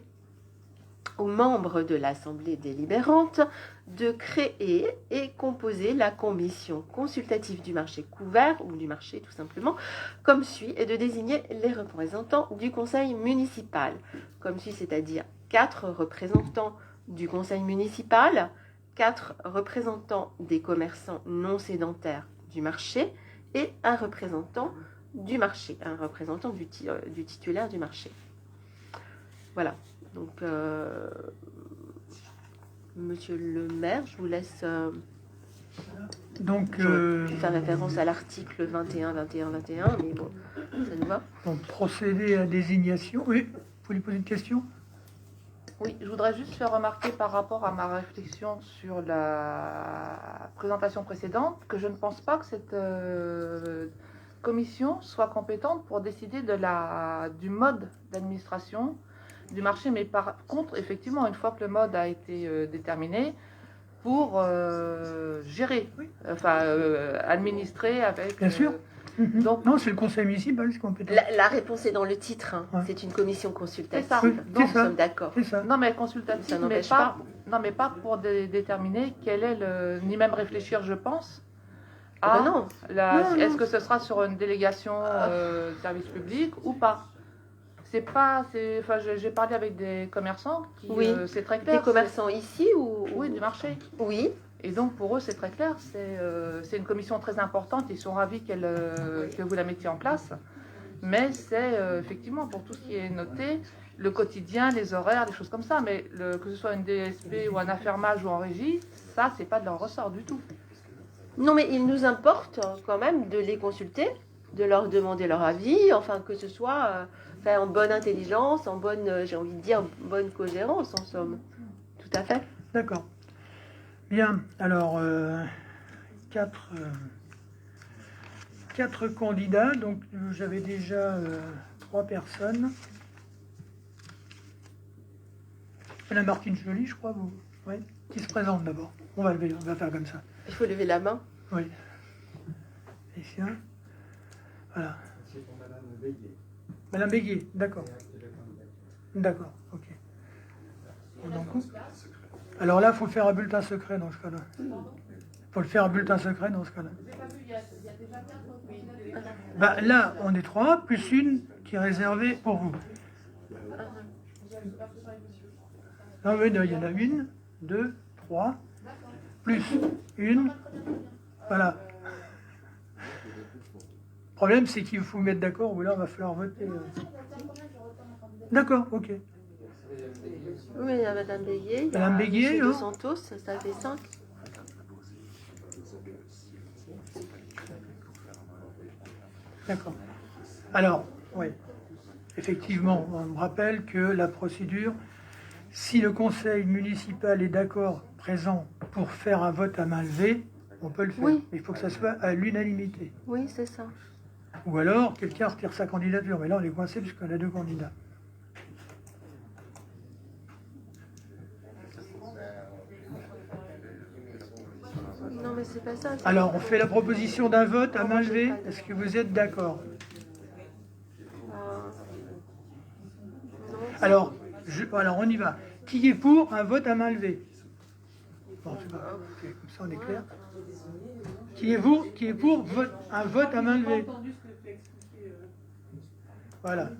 aux membres de l'Assemblée délibérante de créer et composer la commission consultative du marché couvert, ou du marché tout simplement, comme suit, et de désigner les représentants du conseil municipal, comme suit, c'est-à-dire 4 représentants du conseil municipal, 4 représentants des commerçants non sédentaires du marché et un représentant du marché, un représentant du titulaire du marché. Voilà. Donc, Monsieur le maire, je vous laisse faire référence à l'article 21, mais bon, ça nous va. Donc, procéder à désignation. Oui, vous voulez poser une question? Oui, je voudrais juste faire remarquer par rapport à ma réflexion sur la présentation précédente que je ne pense pas que cette commission soit compétente pour décider du mode d'administration du marché, mais par contre, effectivement, une fois que le mode a été déterminé, pour gérer, administrer avec... Bien sûr. Donc, non, c'est le conseil municipal qui est compétent. La réponse est dans le titre. Hein. Ouais. C'est une commission consultative. C'est ça. Oui, donc, nous sommes d'accord. Non, mais consultative, ça n'empêche pas. Non, mais pas pour déterminer quel est ni même réfléchir, je pense, Ah, non. la- Non, est-ce non. que ce sera sur une délégation service public ou pas? C'est pas, enfin, j'ai parlé avec des commerçants qui, Oui. c'est très clair. Des commerçants ici ou Oui, du marché. Oui. Et donc pour eux, c'est très clair. C'est une commission très importante. Ils sont ravis que vous la mettiez en place. Mais c'est effectivement pour tout ce qui est noté, le quotidien, les horaires, les choses comme ça. Mais que ce soit une DSP ou un affermage ou en régie, ça, c'est pas de leur ressort du tout. Non, mais il nous importe quand même de les consulter, de leur demander leur avis, enfin que ce soit fait en bonne intelligence, en bonne, j'ai envie de dire, bonne cohérence en somme. Tout à fait. D'accord. Bien, alors, quatre candidats, donc j'avais déjà 3 personnes. Madame Martine Joly, je crois, vous, oui, qui se présente d'abord. On va faire comme ça. Il faut lever la main. Oui. Ici, hein. Voilà. C'est pour Madame Béguet. Madame Béguet, d'accord. D'accord, ok. Donc, alors là, il faut faire un bulletin secret dans ce cas-là. Il faut le faire un bulletin secret dans ce cas-là. Bah, là, on est 3, plus une qui est réservée pour vous. Non, oui, il y en a 1, 2, 3, plus une. Voilà. Le problème, c'est qu'il faut mettre d'accord, ou là, il va falloir voter. D'accord, ok. Oui, il y a Madame Béguet. Il y a Madame Béguet, Monsieur hein. Dos Santos, ça fait 5. D'accord. Alors, oui, effectivement, on me rappelle que la procédure, si le conseil municipal est d'accord, présent, pour faire un vote à main levée, on peut le faire. Oui. Mais il faut que ça soit à l'unanimité. Oui, c'est ça. Ou alors, quelqu'un retire sa candidature. Mais là, on est coincé puisqu'on a 2 candidats. Non, mais c'est pas ça. Alors, on fait la proposition d'un vote à main levée. Est-ce que vous êtes d'accord? Non, Alors, on y va. Qui est pour un vote à main levée? Bon, c'est pas- ok, comme ça, on est clair. Qui est pour un vote à main levée? Voilà.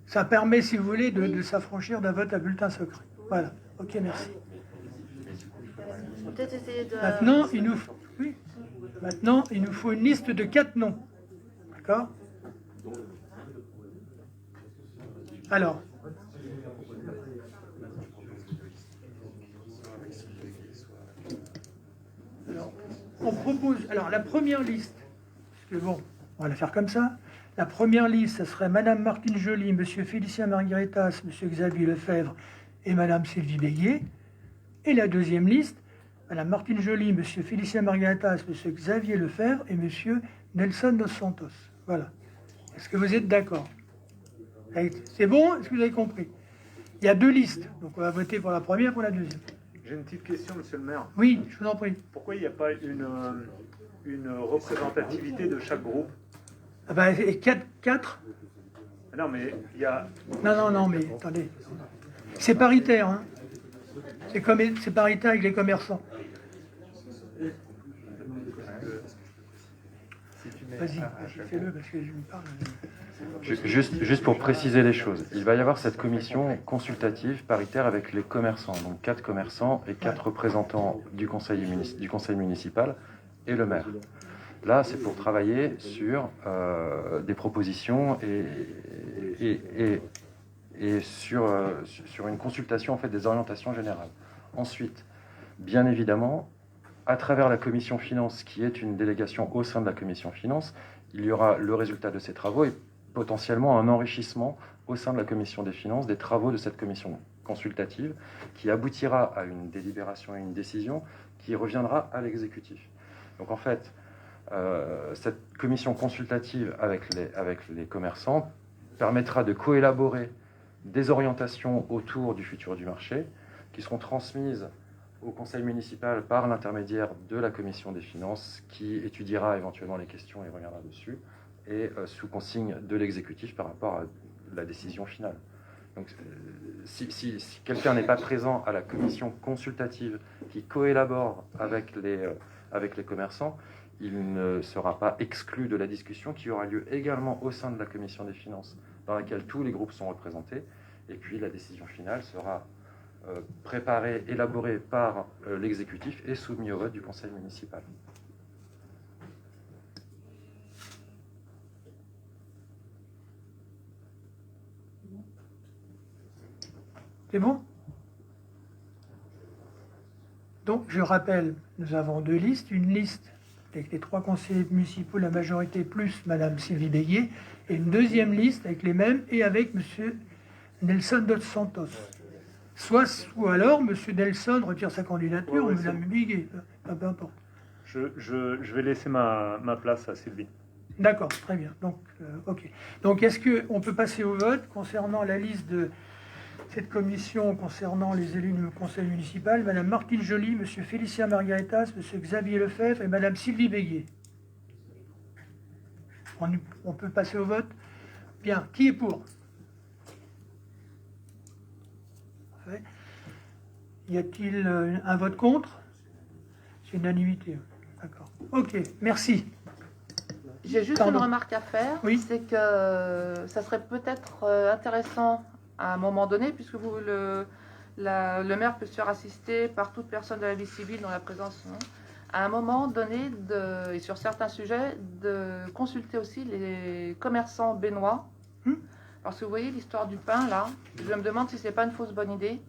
Ça permet, si vous voulez, de s'affranchir d'un vote à bulletin secret. Voilà. Ok, merci. faut peut-être essayer de. Maintenant, il nous faut une liste de 4 noms. D'accord? Alors. On propose. Alors, la première liste, parce que bon, on va la faire comme ça. La première liste, ce serait Madame Martine Joly, Monsieur Félicien Margaritas, Monsieur Xavier Lefebvre et Madame Sylvie Béguet. Et la deuxième liste, Madame Martine Joly, Monsieur Félicien Margaritas, Monsieur Xavier Lefebvre et Monsieur Nelson Dos Santos. Voilà. Est-ce que vous êtes d'accord? C'est bon? Est-ce que vous avez compris? Il y a 2 listes, donc on va voter pour la première et pour la deuxième. J'ai une petite question, monsieur le maire. Oui, je vous en prie. Pourquoi il n'y a pas une représentativité de chaque groupe? Ah ben, 4. Non, mais il y a... Non, mais attendez. C'est paritaire, hein. C'est paritaire avec les commerçants. Vas-y, fais-le parce que je me parle. Juste pour préciser les choses, il va y avoir cette commission consultative paritaire avec les commerçants, donc 4 commerçants et 4 représentants du conseil municipal et le maire. Là, c'est pour travailler sur des propositions et sur une consultation en fait des orientations générales. Ensuite, bien évidemment, à travers la commission finance, qui est une délégation au sein de la commission finance, il y aura le résultat de ces travaux et potentiellement un enrichissement au sein de la commission des finances des travaux de cette commission consultative qui aboutira à une délibération et une décision qui reviendra à l'exécutif. Donc en fait, cette commission consultative avec les commerçants permettra de coélaborer des orientations autour du futur du marché qui seront transmises au conseil municipal par l'intermédiaire de la commission des finances qui étudiera éventuellement les questions et reviendra dessus et sous consigne de l'exécutif par rapport à la décision finale. Donc si quelqu'un n'est pas présent à la commission consultative qui coélabore avec les commerçants, il ne sera pas exclu de la discussion qui aura lieu également au sein de la commission des finances, dans laquelle tous les groupes sont représentés. Et puis la décision finale sera préparée, élaborée par l'exécutif et soumise au vote du conseil municipal. C'est bon? Donc, je rappelle, nous avons deux listes. Une liste avec les 3 conseillers municipaux, la majorité, plus Madame Sylvie Béguier, et une deuxième liste avec les mêmes et avec Monsieur Nelson dos Santos. Ou alors, Monsieur Nelson retire sa candidature, ou Madame Béguier, peu importe. Je vais laisser ma place à Sylvie. D'accord, très bien. Donc, ok. Donc, est-ce qu'on peut passer au vote concernant la liste de cette commission concernant les élus du conseil municipal? Madame Martine Joly, Monsieur Félicien Margaritas, Monsieur Xavier Lefebvre et Madame Sylvie Béguier. On peut passer au vote? Bien. Qui est pour? Parfait. Y a-t-il un vote contre? C'est unanimité. D'accord. Ok, merci. J'ai juste Pardon. une remarque à faire, Oui. c'est que ça serait peut-être intéressant à un moment donné, puisque le maire peut se faire assister par toute personne de la vie civile dont la présence, non, à un moment donné, et sur certains sujets, de consulter aussi les commerçants béninois. Parce que vous voyez l'histoire du pain, là, je me demande si c'est pas une fausse bonne idée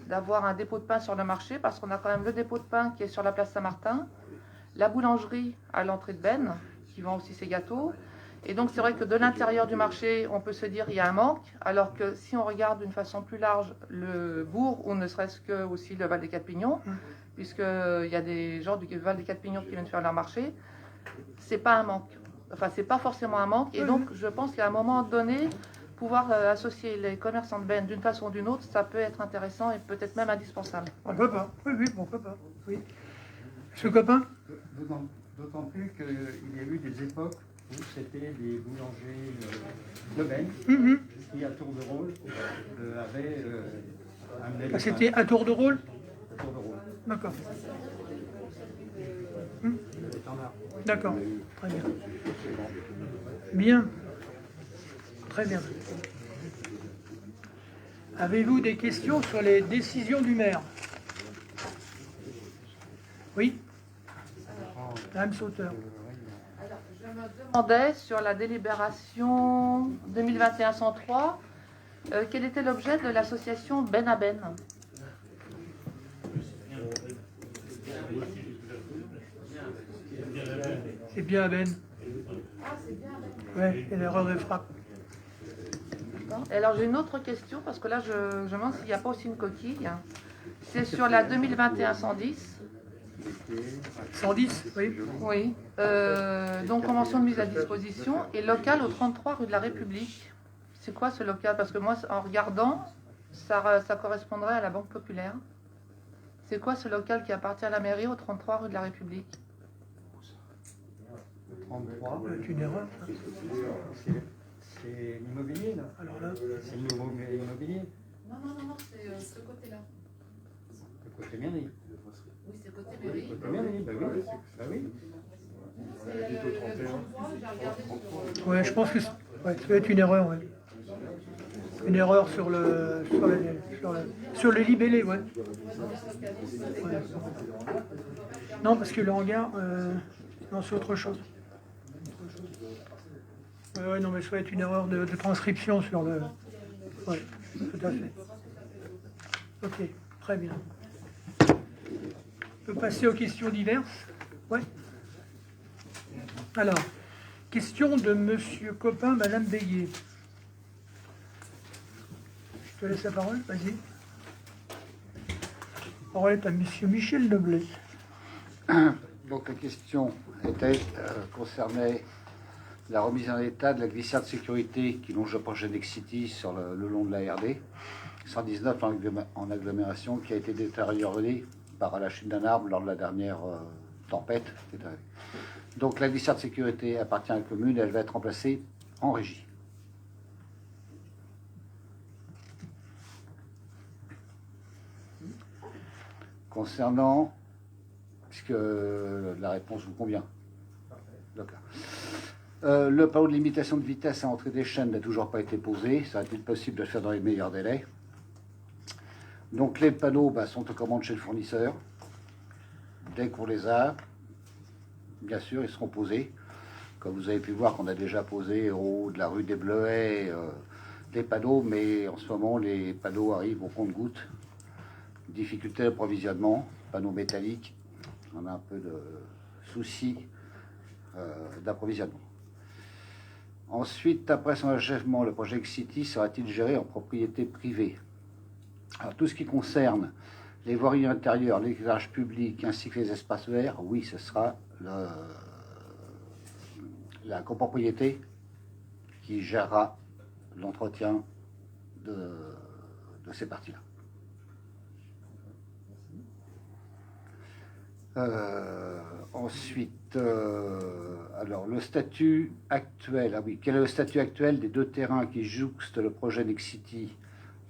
d'avoir un dépôt de pain sur le marché, parce qu'on a quand même le dépôt de pain qui est sur la place Saint-Martin, la boulangerie à l'entrée de Ben, qui vend aussi ses gâteaux. Et donc c'est vrai que de l'intérieur du marché, on peut se dire il y a un manque, alors que si on regarde d'une façon plus large le bourg, ou ne serait-ce que aussi le Val des Quatre Pignons, puisqu'il y a des gens du Val des Quatre Pignons qui viennent faire leur marché, c'est pas un manque. Enfin, c'est pas forcément un manque. Et donc je pense qu'à un moment donné, pouvoir associer les commerçants de Ben d'une façon ou d'une autre, ça peut être intéressant et peut-être même indispensable. Pourquoi pas? Oui, pourquoi pas? Oui. Monsieur Copain? D'autant plus qu'il y a eu des époques où c'était des boulangers de Ben qui, à tour de rôle, avaient amené le C'était pain. à tour de rôle? À tour de rôle. D'accord. D'accord, très bien. Bien. Très bien. Avez-vous des questions sur les décisions du maire? Oui? Madame Sauteur. Alors, je me demandais sur la délibération 2021-103, quel était l'objet de l'association Ben à Ben? C'est bien à Ben. Ah, c'est bien. Oui, c'est l'erreur de frappe. Et alors j'ai une autre question, parce que là je me demande s'il n'y a pas aussi une coquille. C'est sur la 2021-110. 110, oui. Oui. Donc convention de mise à disposition et local au 33 rue de la République. C'est quoi ce local? Parce que moi, en regardant, ça correspondrait à la Banque Populaire. C'est quoi ce local qui appartient à la mairie au 33 rue de la République? Le 33, C'est une erreur. c'est l'immobilier, là. Alors là, C'est l'immobilier, Non, c'est ce côté-là. le côté mairie. Oui, c'est côté mairie. Le côté mairie, bah oui. Bah oui. C'est le 33, j'ai regardé sur... ouais, je pense que ça doit être une erreur. Ouais. Une erreur sur le libellé, ouais. Ouais. Non, parce que le hangar, non, c'est autre chose. Ouais, non, mais ça doit être une erreur de transcription sur le... Oui, tout à fait. Ok, très bien. On peut passer aux questions diverses. Oui. Alors, question de Monsieur Copain, Madame Béguier. Je te laisse la parole, vas-y. La parole est à Monsieur Michel Noblet. Donc la question concernait la remise en état de la glissade de sécurité qui longe le projet Nexity sur le long de la RD 119 en agglomération, qui a été détériorée par la chute d'un arbre lors de la dernière tempête. Donc la glissade de sécurité appartient à la commune et elle va être remplacée en régie. Concernant, puisque la réponse vous convient, D'accord. Le panneau de limitation de vitesse à entrée des chaînes n'a toujours pas été posé. Ça va-t-il possible de le faire dans les meilleurs délais? Donc les panneaux sont en commande chez le fournisseur. Dès qu'on les a, bien sûr, ils seront posés. Comme vous avez pu voir qu'on a déjà posé au haut de la rue des Bleuets des panneaux, mais en ce moment les panneaux arrivent au compte-gouttes. Difficulté d'approvisionnement, panneaux métalliques. On a un peu de soucis d'approvisionnement. Ensuite, après son achèvement, le projet X-City sera-t-il géré en propriété privée? Alors, tout ce qui concerne les voiries intérieures, l'éclairage public ainsi que les espaces verts, oui, ce sera la copropriété qui gérera l'entretien de ces parties-là. Ensuite, alors le statut actuel, ah oui, quel est le statut actuel des deux terrains qui jouxtent le projet Nexity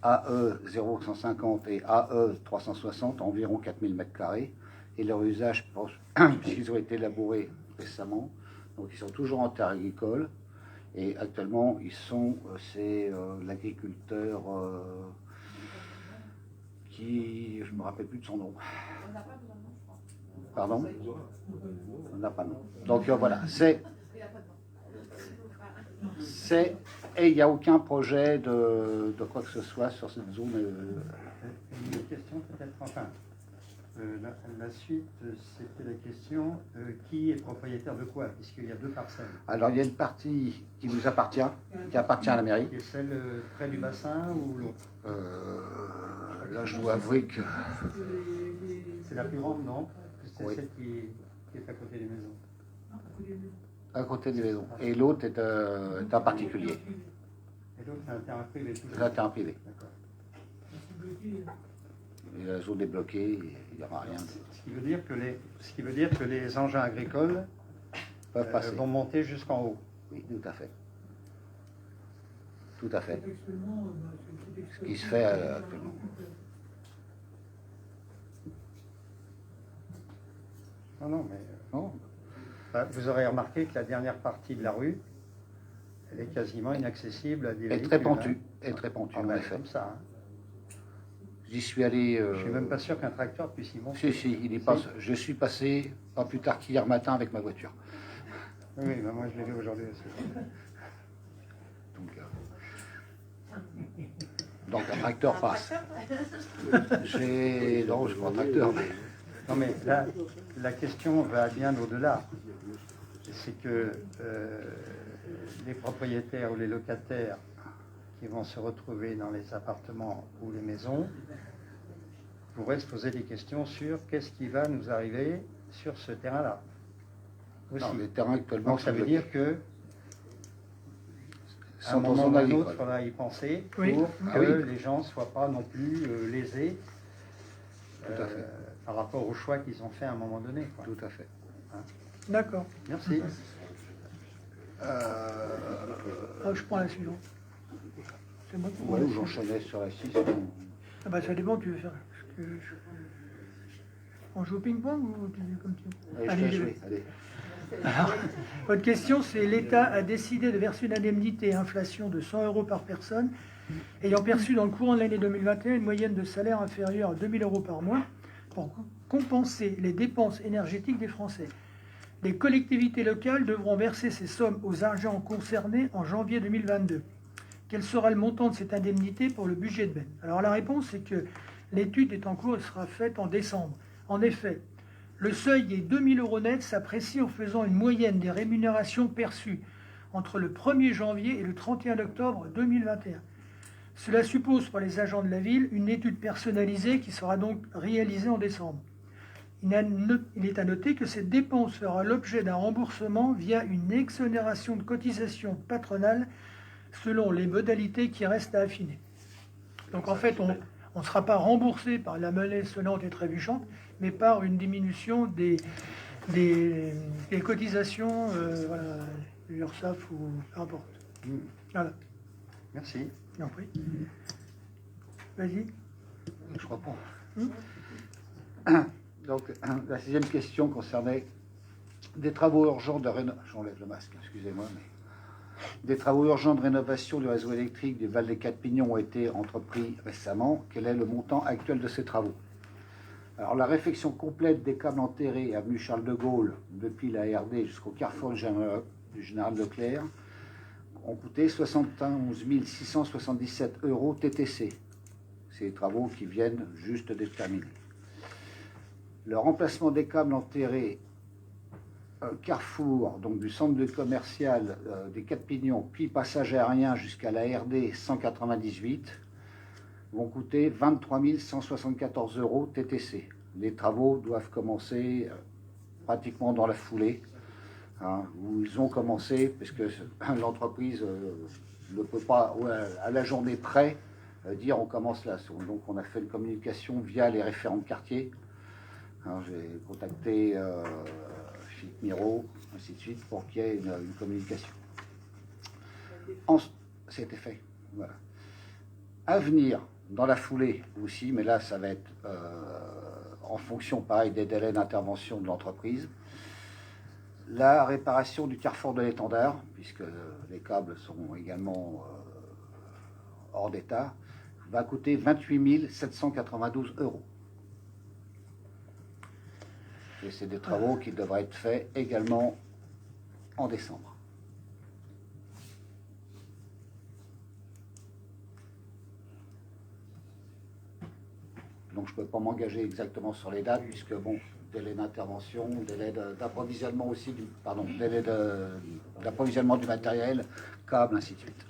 AE 0150 et AE 360, environ 4000 m², et leur usage, puisqu'ils ont été élaborés récemment, donc ils sont toujours en terre agricole, et actuellement ils sont, c'est l'agriculteur qui, je me rappelle plus de son nom. Pardon? On n'a pas de nom. Donc voilà, et il n'y a aucun projet de quoi que ce soit sur cette zone. Une question peut-être, enfin, la suite, c'était la question, qui est propriétaire de quoi, puisqu'il y a deux parcelles. Alors il y a une partie qui nous appartient, qui appartient à la mairie. Et celle près du bassin ou l'autre? Là je dois avouer que... C'est la plus grande, non? C'est Oui. celle qui est à côté des maisons. À côté des maisons. Et l'autre est un particulier. Et l'autre, c'est un terrain privé. C'est un terrain privé. D'accord. Et la zone est bloquée, il n'y aura rien. Ce qui veut dire que les engins agricoles Peuvent passer. vont monter jusqu'en haut. Oui, tout à fait. Tout à fait. Ce qui se fait actuellement. Non, mais Non, vous aurez remarqué que la dernière partie de la rue, elle est quasiment inaccessible à des elle est véhicules. très pentue. Hein. Elle est très pentue, Ah, en ben, effet. comme ça. Hein. J'y suis allé... Je suis même pas sûr qu'un tracteur puisse y monter. Si, il y passe. Je suis passé pas plus tard qu'hier matin avec ma voiture. Oui, ben moi je l'ai vu aujourd'hui aussi. Donc un tracteur passe. Non, je suis pas un tracteur, mais... Non, mais là, la question va bien au-delà. C'est que les propriétaires ou les locataires qui vont se retrouver dans les appartements ou les maisons pourraient se poser des questions sur qu'est-ce qui va nous arriver sur ce terrain-là. Non, les terrains actuellement Donc ça veut dire que à un sont en moment ou zone à un autre, il agricole. faudra y penser Oui. pour Ah que oui. les gens ne soient pas non plus lésés Tout à fait. par rapport au choix qu'ils ont fait à un moment donné. Quoi. Tout à fait. D'accord. Merci. Je prends la suivante. C'est moi qui prends Ouais, la ou suivante. j'enchaînais sur la 6. Ah bah, ça dépend, tu veux faire. On joue au ping-pong ou comme tu veux? Allez, je Allez, te je jouer. vais. Allez. Alors, votre question, c'est l'État a décidé de verser une indemnité inflation de 100 € par personne ayant perçu dans le courant de l'année 2021 une moyenne de salaire inférieure à 2 000 € par mois pour compenser les dépenses énergétiques des Français. Les collectivités locales devront verser ces sommes aux agents concernés en janvier 2022. Quel sera le montant de cette indemnité pour le budget de Ben? Alors la réponse est que l'étude est en cours et sera faite en décembre. En effet, le seuil des 2 000 € nets s'apprécie en faisant une moyenne des rémunérations perçues entre le 1er janvier et le 31 octobre 2021. Cela suppose pour les agents de la ville une étude personnalisée qui sera donc réalisée en décembre. Il est à noter que cette dépense fera l'objet d'un remboursement via une exonération de cotisation patronale selon les modalités qui restent à affiner. Donc en fait, on ne sera pas remboursé par la monnaie sonnante et trébuchante, mais par une diminution des cotisations, voilà, l'URSSAF ou peu importe. Voilà, Merci. j'en prie. Vas-y. Je reprends. Donc, la 6e question concernait Des travaux urgents de j'enlève le masque, excusez-moi, mais des travaux urgents de rénovation du réseau électrique du Val des Quatre-Pignons ont été entrepris récemment. Quel est le montant actuel de ces travaux? Alors, la réfection complète des câbles enterrés avenue Charles de Gaulle depuis la RD jusqu'au carrefour du Général Leclerc ont coûté 71 677 € TTC. C'est des travaux qui viennent juste d'être terminés. Le remplacement des câbles enterrés carrefour, donc du centre commercial des Quatre-Pignons, puis passage aérien jusqu'à la RD 198, vont coûter 23 174 € TTC. Les travaux doivent commencer pratiquement dans la foulée, où ils ont commencé, parce que l'entreprise ne peut pas, à la journée près, dire on commence là. Donc on a fait une communication via les référents de quartier. J'ai contacté Philippe Miro, ainsi de suite, pour qu'il y ait une communication. C'était fait. Voilà. À venir, dans la foulée aussi, mais là, ça va être en fonction, pareil, des délais d'intervention de l'entreprise, la réparation du carrefour de l'étendard, puisque les câbles sont également hors d'état, va coûter 28 792 €. Et c'est des travaux qui devraient être faits également en décembre. Donc je ne peux pas m'engager exactement sur les dates, puisque bon, délai d'intervention, délai d'approvisionnement aussi, délai d'approvisionnement du matériel, câbles, ainsi de suite.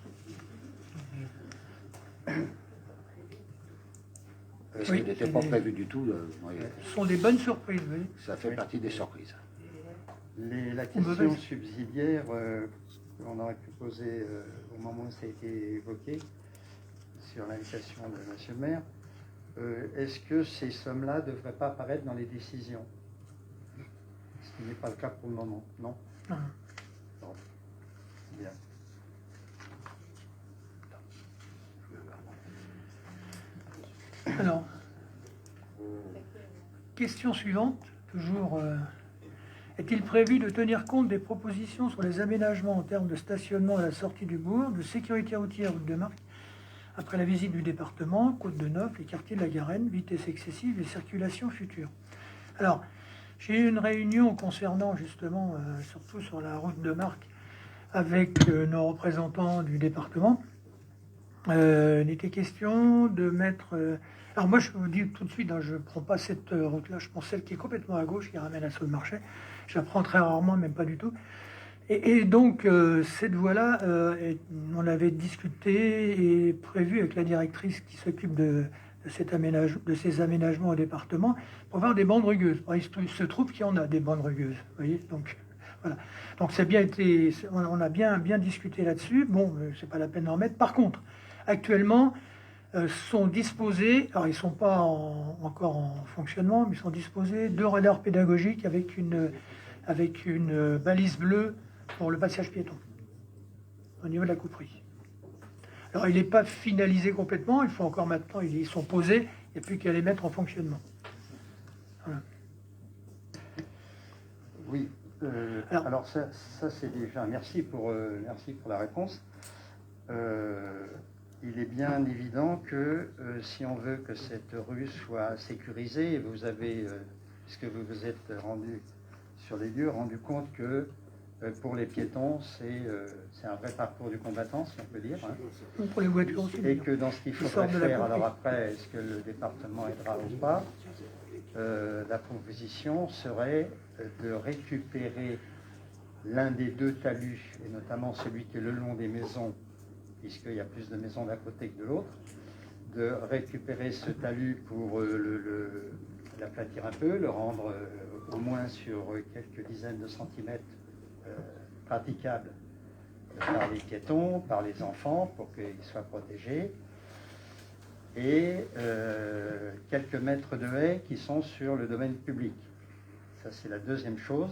Ce qui n'était pas prévu du tout. Ce sont des bonnes surprises, oui. Ça fait partie des surprises. La question subsidiaire qu'on aurait pu poser au moment où ça a été évoqué, sur l'invitation de M. le maire, est-ce que ces sommes-là ne devraient pas apparaître dans les décisions? Ce qui n'est pas le cas pour le moment, non? Non. Bon. Bien. Alors, question suivante, toujours. Est-il prévu de tenir compte des propositions sur les aménagements en termes de stationnement à la sortie du bourg, de sécurité routière route de Marque, après la visite du département, Côte de Neuf, les quartiers de la Garenne, vitesse excessive et circulation future? Alors, j'ai eu une réunion concernant justement, surtout sur la route de Marque, avec nos représentants du département. Il était question de mettre... alors moi, je vous dis tout de suite, je ne prends pas cette route-là, je prends celle qui est complètement à gauche, qui ramène à Sault-Marchais. Je la prends très rarement, même pas du tout. Et donc, cette voie-là, on avait discuté et prévu avec la directrice qui s'occupe de ces aménagements au département, pour avoir des bandes rugueuses. Il se trouve qu'il y en a des bandes rugueuses, vous voyez, donc... Voilà. Donc c'est bien été, on a bien discuté là-dessus. Bon, c'est pas la peine d'en mettre. Par contre, actuellement, sont disposés, alors ils sont pas encore en fonctionnement, mais ils sont disposés 2 radars pédagogiques avec une balise bleue pour le passage piéton au niveau de la couperie. Alors il n'est pas finalisé complètement. Il faut encore maintenant, ils sont posés. Il n'y a plus qu'à les mettre en fonctionnement. Voilà. Oui. Alors ça c'est déjà... Merci pour la réponse. Il est bien évident que si on veut que cette rue soit sécurisée, vous avez, puisque vous vous êtes rendu sur les lieux, rendu compte que pour les piétons, c'est un vrai parcours du combattant, si on peut dire. Pour les voitures aussi. Et que dans ce qu'il faudrait faire, alors après, est-ce que le département aidera ou pas, la proposition serait de récupérer l'un des 2 talus, et notamment celui qui est le long des maisons, puisqu'il y a plus de maisons d'un côté que de l'autre, de récupérer ce talus pour l'aplatir un peu, le rendre au moins sur quelques dizaines de centimètres praticables par les piétons, par les enfants, pour qu'ils soient protégés, et quelques mètres de haies qui sont sur le domaine public. Ça, c'est la deuxième chose.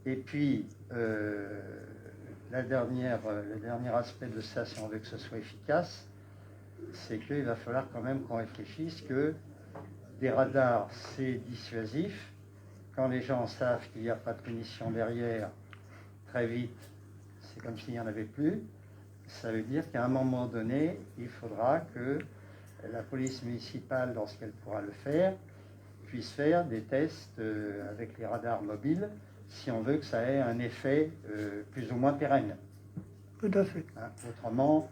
Et puis, le dernier aspect de ça, si on veut que ce soit efficace, c'est qu'il va falloir quand même qu'on réfléchisse que des radars, c'est dissuasif, quand les gens savent qu'il n'y a pas de punition derrière, très vite, c'est comme s'il n'y en avait plus. Ça veut dire qu'à un moment donné, il faudra que la police municipale, lorsqu'elle pourra le faire, puisse faire des tests avec les radars mobiles, si on veut que ça ait un effet plus ou moins pérenne. Tout à fait. Hein, autrement,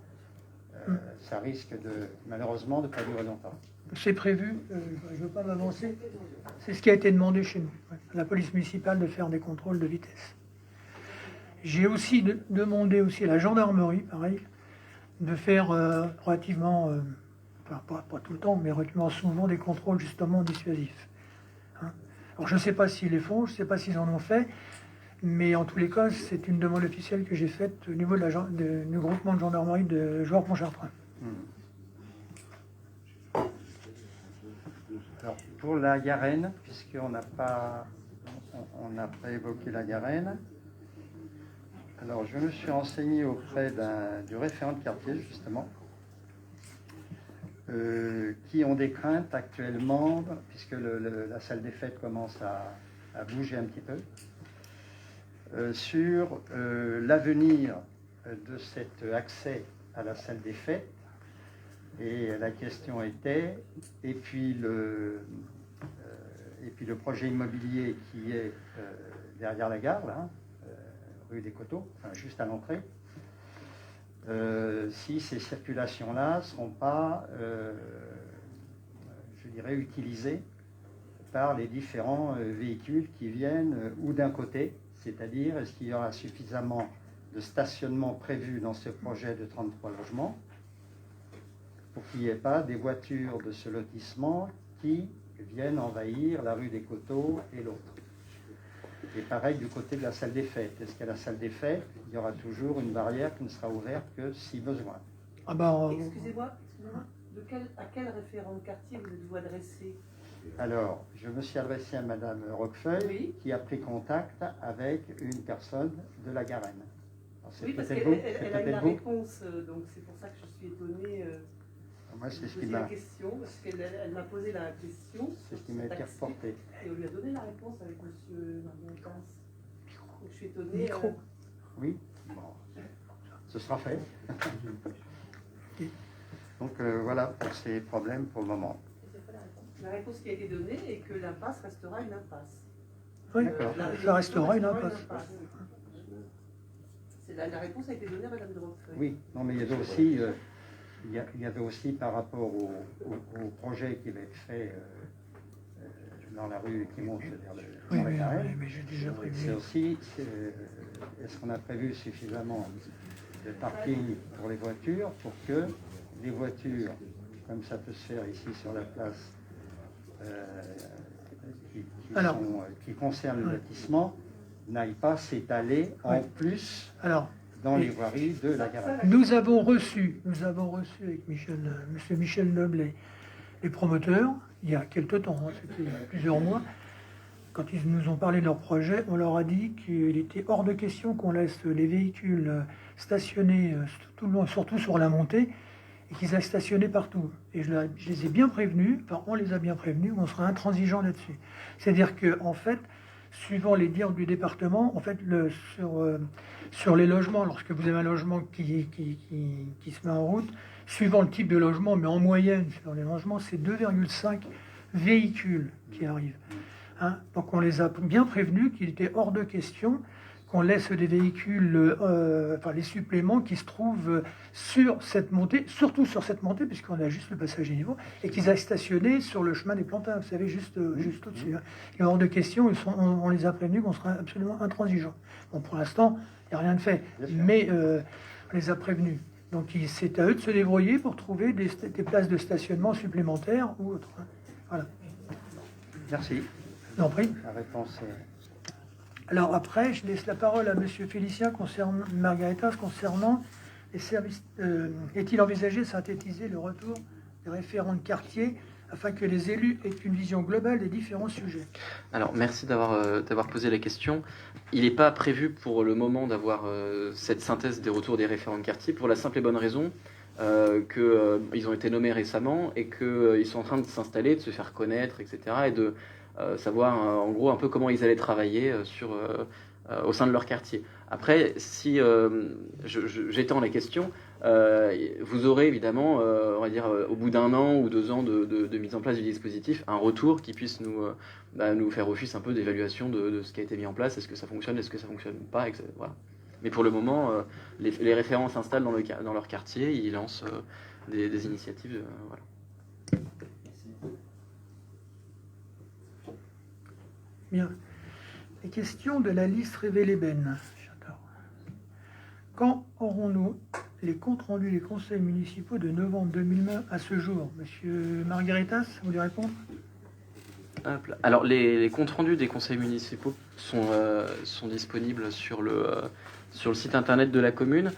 ça risque malheureusement de ne pas durer longtemps. C'est prévu, je ne veux pas m'avancer, c'est ce qui a été demandé chez nous, à la police municipale de faire des contrôles de vitesse. J'ai aussi demandé aussi à la gendarmerie, pareil, de faire relativement, enfin pas tout le temps, mais relativement souvent des contrôles justement dissuasifs. Hein. Alors je ne sais pas s'ils les font, je ne sais pas s'ils en ont fait, mais en tous les cas, c'est une demande officielle que j'ai faite au niveau du groupement de gendarmerie de Jouarre-Pontchartrain. Alors, pour la Garenne, puisqu'on n'a pas évoqué la Garenne, alors je me suis renseigné auprès du référent de quartier, justement, qui ont des craintes actuellement, puisque la salle des fêtes commence à bouger un petit peu, sur l'avenir de cet accès à la salle des fêtes. Et la question était, et puis le projet immobilier qui est derrière la gare, là, rue des Coteaux, enfin, juste à l'entrée, si ces circulations-là ne seront pas, je dirais, utilisées par les différents véhicules qui viennent ou d'un côté, c'est-à-dire est-ce qu'il y aura suffisamment de stationnement prévu dans ce projet de 33 logements pour qu'il n'y ait pas des voitures de ce lotissement qui viennent envahir la rue des Coteaux et l'autre. Et pareil du côté de la salle des fêtes. Est-ce qu'à la salle des fêtes, il y aura toujours une barrière qui ne sera ouverte que si besoin? Excusez-moi, à quel référent de quartier vous êtes-vous adressé? Alors, je me suis adressé à Madame Roquefeuille, oui, qui a pris contact avec une personne de la Garenne. Oui, parce qu'elle a eu la réponse, donc c'est pour ça que je suis étonnée. Moi, c'est ce de qui poser m'a... la question, parce qu'elle m'a posé la question. C'est ce qui m'a été reporté. Et on lui a donné la réponse avec M. Marion. Donc je suis étonnée. Micro. Oui, bon, ce sera fait. Donc voilà pour ces problèmes pour le moment. La réponse qui a été donnée est que l'impasse restera une impasse. Oui, ça restera une impasse. La réponse a été donnée à Mme de Roquefeuille. Oui, non, mais il y avait aussi, il y avait aussi par rapport au projet qui va être fait dans la rue qui monte vers la Garenne. Mais j'ai déjà prévu. C'est aussi, est-ce qu'on a prévu suffisamment de parking pour les voitures pour que les voitures, comme ça peut se faire ici sur la place, qui concernent le lotissement, n'aillent pas s'étaler en plus dans les voiries de la Garenne. Nous avons reçu avec M. Michel Noblet, les promoteurs, il y a quelques temps, c'était plusieurs mois. Quand ils nous ont parlé de leur projet, on leur a dit qu'il était hors de question qu'on laisse les véhicules stationnés tout le long, surtout sur la montée, et qu'ils aillent stationner partout. Et je les ai bien prévenus, enfin on les a bien prévenus, on sera intransigeant là-dessus. C'est-à-dire que en fait, suivant les dires du département, en fait, sur les logements, lorsque vous avez un logement qui se met en route, suivant le type de logement, mais en moyenne sur les logements, c'est 2,5 véhicules qui arrivent. Hein, donc on les a bien prévenus qu'il était hors de question qu'on laisse des véhicules, enfin les suppléments qui se trouvent sur cette montée, surtout sur cette montée, puisqu'on a juste le passage à niveau, et qu'ils aillent stationner sur le chemin des Plantins, vous savez, juste au-dessus. Hein. Et hors de question, on les a prévenus qu'on sera absolument intransigeants. Bon, pour l'instant, il n'y a rien de fait, mais on les a prévenus. Donc c'est à eux de se débrouiller pour trouver des places de stationnement supplémentaires ou autres. Hein. Voilà. Merci. Je vous en prie. La réponse est... Alors après, je laisse la parole à Monsieur Félicien Margaritas concernant les services. Est-il envisagé de synthétiser le retour des référents de quartier afin que les élus aient une vision globale des différents sujets? Alors, merci d'avoir posé la question. Il n'est pas prévu pour le moment d'avoir cette synthèse des retours des référents de quartier pour la simple et bonne raison qu'ils ont été nommés récemment et qu'ils sont en train de s'installer, de se faire connaître, etc. et de savoir en gros un peu comment ils allaient travailler au sein de leur quartier. Après, si j'étends la question, vous aurez évidemment, on va dire, au bout d'1 an ou 2 ans de mise en place du dispositif, un retour qui puisse nous faire office un peu d'évaluation de ce qui a été mis en place, est-ce que ça fonctionne, est-ce que ça fonctionne pas, etc. Voilà. Mais pour le moment, les référents s'installent dans leur quartier, ils lancent des initiatives. Voilà. Bien. Les questions de la liste Révélez Ben. Quand aurons-nous les comptes rendus des conseils municipaux de novembre 2020 à ce jour? Monsieur Margaritas, vous voulez répondre? Hop là. Alors, les comptes rendus des conseils municipaux sont disponibles sur le site internet de la commune.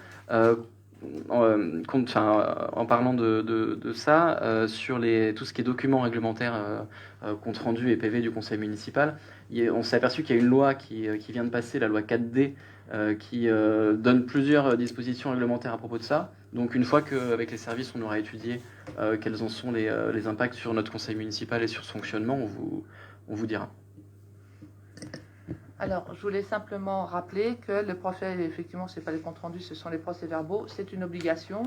En parlant de ça, sur tout ce qui est documents réglementaires, compte rendu et PV du conseil municipal, on s'est aperçu qu'il y a une loi qui vient de passer, la loi 4D, qui donne plusieurs dispositions réglementaires à propos de ça. Donc une fois qu'avec les services, on aura étudié quels en sont les impacts sur notre conseil municipal et sur son fonctionnement, on vous dira. Alors, je voulais simplement rappeler que le procès, effectivement, ce n'est pas les comptes rendus, ce sont les procès-verbaux. C'est une obligation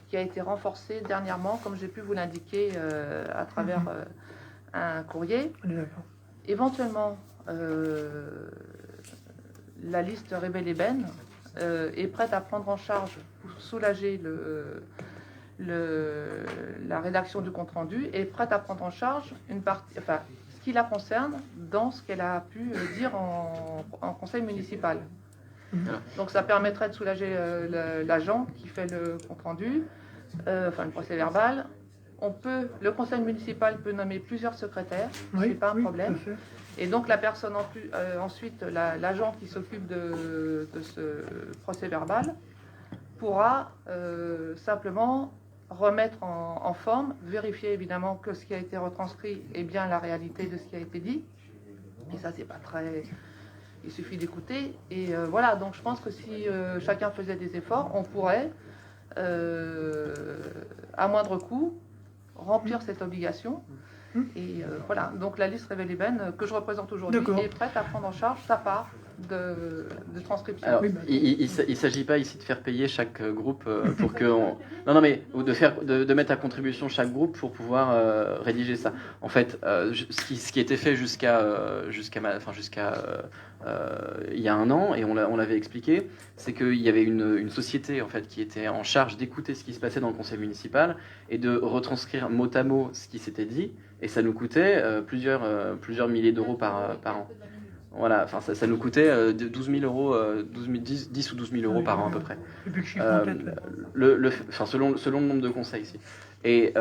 qui a été renforcée dernièrement, comme j'ai pu vous l'indiquer à travers un courrier. Éventuellement, la liste Révélez Ben est prête à prendre en charge pour soulager la rédaction du compte rendu, est prête à prendre en charge une partie, enfin, ce qui la concerne dans ce qu'elle a pu dire en conseil municipal. Donc ça permettrait de soulager l'agent qui fait le compte rendu, enfin le procès verbal. Le conseil municipal peut nommer plusieurs secrétaires, c'est pas un problème. Et donc la personne ensuite, l'agent qui s'occupe de ce procès verbal pourra simplement remettre en forme, vérifier évidemment que ce qui a été retranscrit est bien la réalité de ce qui a été dit. Et ça, c'est pas très... Il suffit d'écouter. Et voilà, donc je pense que si chacun faisait des efforts, on pourrait, à moindre coût, remplir cette obligation. Et voilà, donc la liste Révélez Ben, que je représente aujourd'hui, est prête à prendre en charge sa part de transcription. Alors, il ne s'agit pas ici de faire payer chaque groupe pour que... Non, mais de mettre à contribution chaque groupe pour pouvoir rédiger ça. En fait, ce qui était fait jusqu'à il y a 1 an, et on l'avait expliqué, c'est qu'il y avait une société en fait, qui était en charge d'écouter ce qui se passait dans le conseil municipal et de retranscrire mot à mot ce qui s'était dit, et ça nous coûtait plusieurs milliers d'euros par an. Voilà, enfin ça nous coûtait 12 000 euros, 10 ou 12 000 euros par an à peu près. Selon le nombre de conseils ici. Et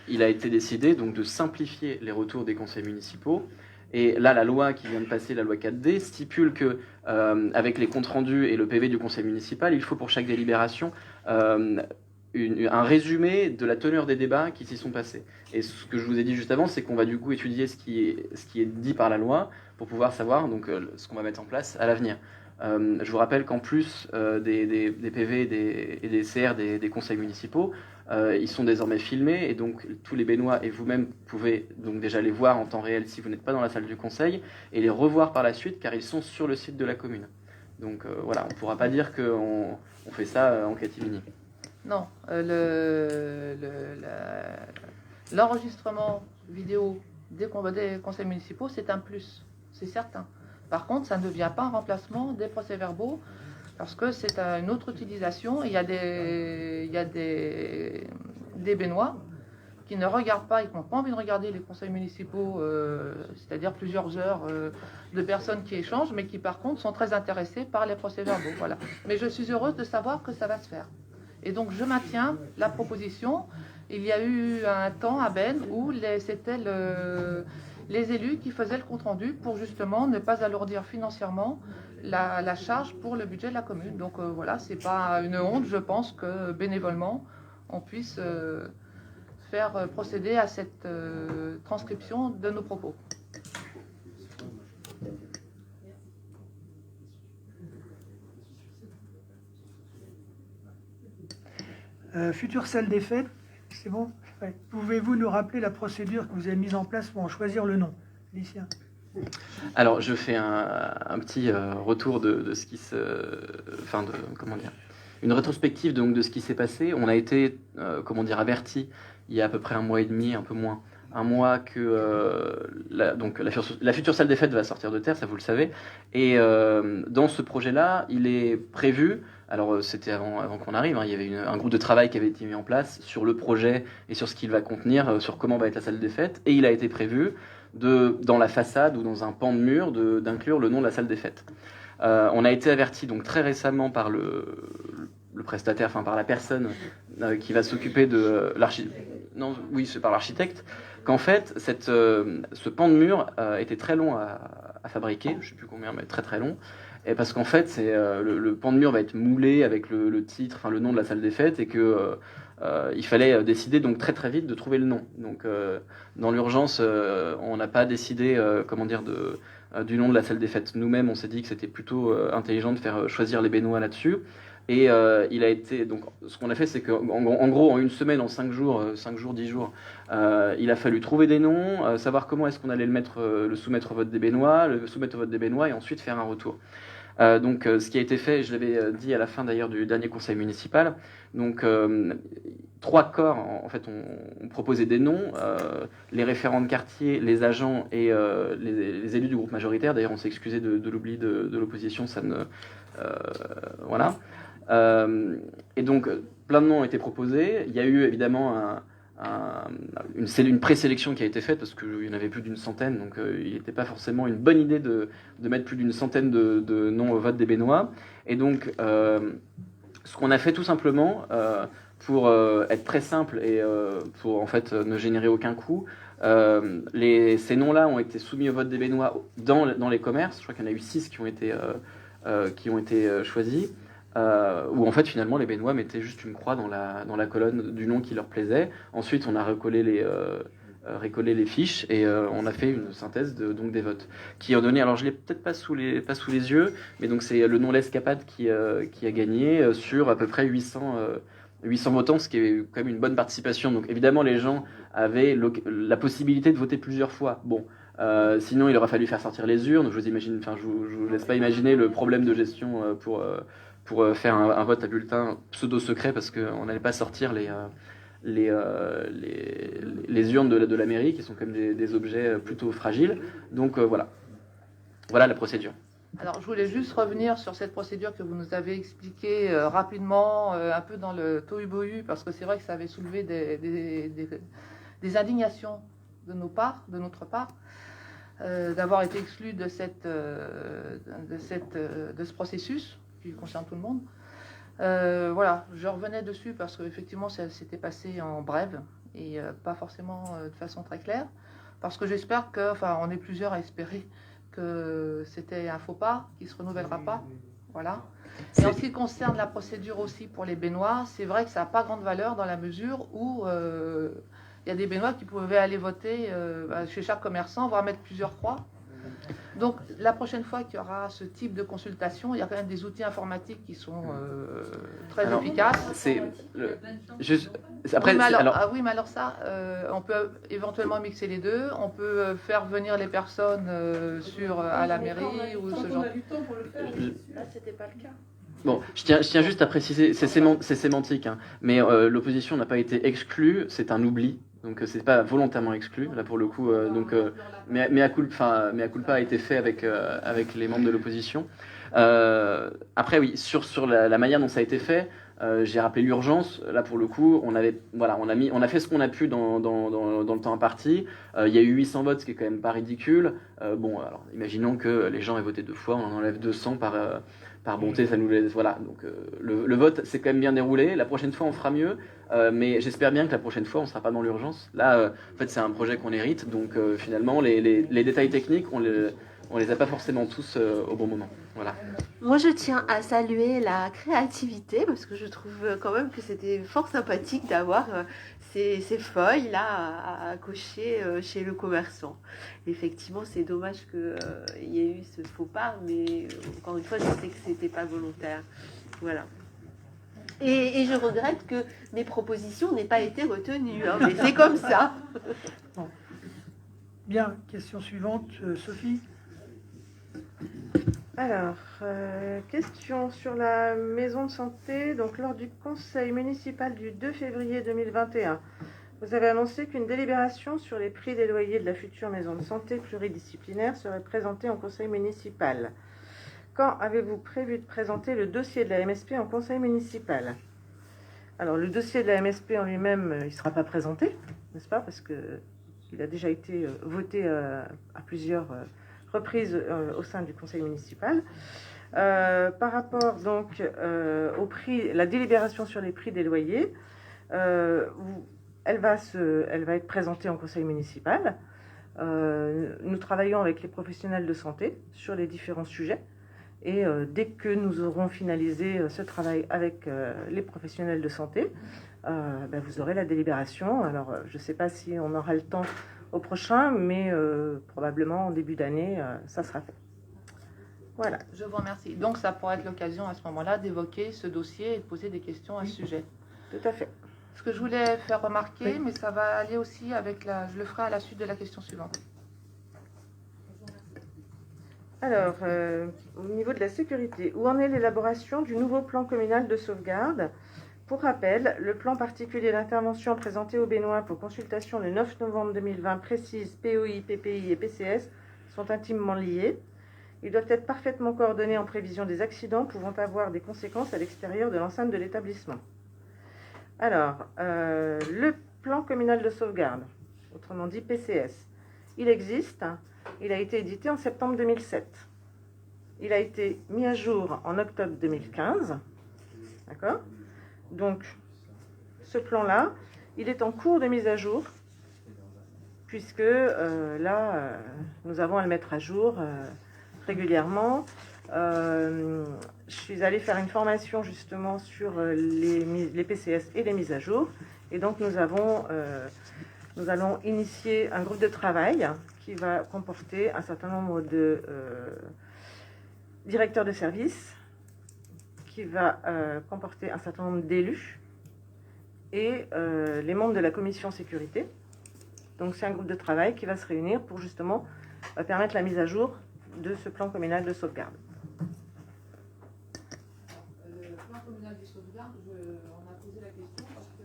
il a été décidé donc de simplifier les retours des conseils municipaux. Et là, la loi qui vient de passer, la loi 4D, stipule que avec les comptes rendus et le PV du conseil municipal, il faut pour chaque délibération un résumé de la teneur des débats qui s'y sont passés. Et ce que je vous ai dit juste avant, c'est qu'on va du coup étudier ce qui est dit par la loi pour pouvoir savoir donc, ce qu'on va mettre en place à l'avenir. Je vous rappelle qu'en plus des PV et des CR des conseils municipaux, ils sont désormais filmés, et donc tous les Bénois et vous-même pouvez donc déjà les voir en temps réel si vous n'êtes pas dans la salle du conseil, et les revoir par la suite car ils sont sur le site de la commune. Donc voilà, on ne pourra pas dire qu'on fait ça en catimini. Non, l'enregistrement vidéo des conseils municipaux, c'est un plus, c'est certain. Par contre, ça ne devient pas un remplacement des procès-verbaux, parce que c'est une autre utilisation. Il y a des Bénois qui ne regardent pas, qui n'ont pas envie de regarder les conseils municipaux, c'est-à-dire plusieurs heures de personnes qui échangent, mais qui par contre sont très intéressés par les procès-verbaux. Voilà. Mais je suis heureuse de savoir que ça va se faire. Et donc je maintiens la proposition. Il y a eu un temps à Ben où c'était les élus qui faisaient le compte-rendu pour justement ne pas alourdir financièrement la charge pour le budget de la commune. Donc voilà, c'est pas une honte, je pense que bénévolement, on puisse faire procéder à cette transcription de nos propos. Future salle des fêtes, c'est bon? Pouvez-vous nous rappeler la procédure que vous avez mise en place pour en choisir le nom? Lucien. Alors, je fais un petit retour de ce qui se... Enfin, comment dire, une rétrospective donc, de ce qui s'est passé. On a été, avertis il y a à peu près 1 mois et demi, un peu moins, 1 mois que la future salle des fêtes va sortir de terre, ça vous le savez. Et dans ce projet-là, il est prévu... Alors, c'était avant qu'on arrive, hein, il y avait un groupe de travail qui avait été mis en place sur le projet et sur ce qu'il va contenir, sur comment va être la salle des fêtes. Et il a été prévu dans la façade ou dans un pan de mur d'inclure le nom de la salle des fêtes. On a été averti donc très récemment par le prestataire, enfin par la personne qui va s'occuper de l'architecte, qu'en fait ce pan de mur était très long à fabriquer, je sais plus combien, mais très très long. Et parce qu'en fait, le pan de mur va être moulé avec le titre, enfin le nom de la salle des fêtes, et que il fallait décider donc très très vite de trouver le nom. Donc dans l'urgence, on n'a pas décidé du nom de la salle des fêtes. Nous-mêmes, on s'est dit que c'était plutôt intelligent de faire choisir les Bénois là-dessus. Et il a été donc ce qu'on a fait, c'est qu'en gros en 1 semaine, en 5 jours, 10 jours, il a fallu trouver des noms, savoir comment est-ce qu'on allait le soumettre au vote des Bénois, et ensuite faire un retour. Ce qui a été fait, je l'avais dit à la fin d'ailleurs du dernier conseil municipal, donc 3 corps en fait ont proposé des noms, les référents de quartier, les agents et les élus du groupe majoritaire. D'ailleurs, on s'est excusé de l'oubli de l'opposition, ça ne voilà. Et donc plein de noms ont été proposés. Il y a eu évidemment une présélection qui a été faite parce qu'il y en avait plus d'1 centaine, donc il n'était pas forcément une bonne idée de mettre plus d'1 centaine de noms au vote des Bénois. Et donc ce qu'on a fait tout simplement pour être très simple et pour en fait ne générer aucun coût, ces noms-là ont été soumis au vote des Bénois dans les commerces. Je crois qu'il y en a eu 6 qui ont été choisis. Où en fait finalement les Bénois mettaient juste une croix dans la colonne du nom qui leur plaisait. Ensuite on a recollé les fiches et on a fait une synthèse donc des votes qui ont donné, alors je l'ai peut-être pas sous les yeux, mais donc c'est le nom L'Escapade qui a gagné sur à peu près 800 votants, ce qui est quand même une bonne participation. Donc évidemment les gens avaient la possibilité de voter plusieurs fois. Bon, sinon il aurait fallu faire sortir les urnes. Je vous laisse pas imaginer le problème de gestion pour faire un vote à bulletin pseudo-secret, parce qu'on n'allait pas sortir les urnes de la mairie, qui sont quand même des objets plutôt fragiles. Donc voilà la procédure. Alors je voulais juste revenir sur cette procédure que vous nous avez expliquée rapidement, un peu dans le tohu-bohu, parce que c'est vrai que ça avait soulevé des indignations de notre part, d'avoir été exclus de ce processus qui concerne tout le monde. Voilà, je revenais dessus parce qu'effectivement ça s'était passé en brève et pas forcément de façon très claire, parce que j'espère on est plusieurs à espérer que c'était un faux pas qui se renouvellera pas. Voilà. Et en ce qui concerne la procédure aussi pour les Bénois, c'est vrai que ça n'a pas grande valeur dans la mesure où il y a des Bénois qui pouvaient aller voter chez chaque commerçant, voire mettre plusieurs croix. Donc la prochaine fois qu'il y aura ce type de consultation, il y a quand même des outils informatiques qui sont très efficaces. Oui, mais alors ça, on peut éventuellement mixer les deux. On peut faire venir les personnes à la mairie ou ce genre. Là, c'était pas le cas. Bon, je tiens juste à préciser, c'est sémantique, hein, mais l'opposition n'a pas été exclue, c'est un oubli. Donc c'est pas volontairement exclu là pour le coup. Mea culpa a été fait avec les membres de l'opposition. Après oui, sur la manière dont ça a été fait, j'ai rappelé l'urgence. Là pour le coup, on a fait ce qu'on a pu dans le temps imparti. Il y a eu 800 votes, ce qui est quand même pas ridicule. Bon, alors imaginons que les gens aient voté 2 fois, on en enlève 200 par bonté, ça nous laisse. Voilà, donc le vote s'est quand même bien déroulé. La prochaine fois, on fera mieux, mais j'espère bien que la prochaine fois, on ne sera pas dans l'urgence. Là, en fait, c'est un projet qu'on hérite, donc finalement, les détails techniques, on les a pas forcément tous au bon moment. Voilà. Moi, je tiens à saluer la créativité, parce que je trouve quand même que c'était fort sympathique d'avoir ces feuilles-là à cocher chez le commerçant. Effectivement, c'est dommage qu'il y ait eu ce faux pas, mais encore une fois, je sais que c'était pas volontaire. Voilà. Et je regrette que mes propositions n'aient pas été retenues, hein, mais c'est comme ça. Bien, question suivante, Sophie. Alors, question sur la maison de santé. Donc, lors du conseil municipal du 2 février 2021, vous avez annoncé qu'une délibération sur les prix des loyers de la future maison de santé pluridisciplinaire serait présentée en conseil municipal. Quand avez-vous prévu de présenter le dossier de la MSP en conseil municipal? Alors, le dossier de la MSP en lui-même, il ne sera pas présenté, n'est-ce pas? Parce qu'il a déjà été voté à plusieurs reprises au sein du conseil municipal. Par rapport donc au prix, la délibération sur les prix des loyers, elle va être présentée en conseil municipal. Nous travaillons avec les professionnels de santé sur les différents sujets. Et dès que nous aurons finalisé ce travail avec les professionnels de santé, vous aurez la délibération. Alors, je ne sais pas si on aura le temps au prochain, mais probablement en début d'année, ça sera fait. Voilà. Je vous remercie. Donc, ça pourrait être l'occasion à ce moment-là d'évoquer ce dossier et de poser des questions à ce sujet. Tout à fait. Ce que je voulais faire remarquer, Oui. mais ça va aller aussi avec je le ferai à la suite de la question suivante. Alors, au niveau de la sécurité, où en est l'élaboration du nouveau plan communal de sauvegarde? Pour rappel, le plan particulier d'intervention présenté au Bénois pour consultation le 9 novembre 2020 précise POI, PPI et PCS sont intimement liés. Ils doivent être parfaitement coordonnés en prévision des accidents pouvant avoir des conséquences à l'extérieur de l'enceinte de l'établissement. Alors, le plan communal de sauvegarde, autrement dit PCS, il existe. Il a été édité en septembre 2007. Il a été mis à jour en octobre 2015. D'accord? Donc, ce plan-là, il est en cours de mise à jour, puisque nous avons à le mettre à jour régulièrement. Je suis allée faire une formation justement sur les PCS et les mises à jour. Et donc, nous allons initier un groupe de travail qui va comporter un certain nombre de directeurs de service, qui va comporter un certain nombre d'élus et les membres de la commission sécurité. Donc c'est un groupe de travail qui va se réunir pour justement permettre la mise à jour de ce plan communal de sauvegarde. Le plan communal de sauvegarde, on a posé la question parce que...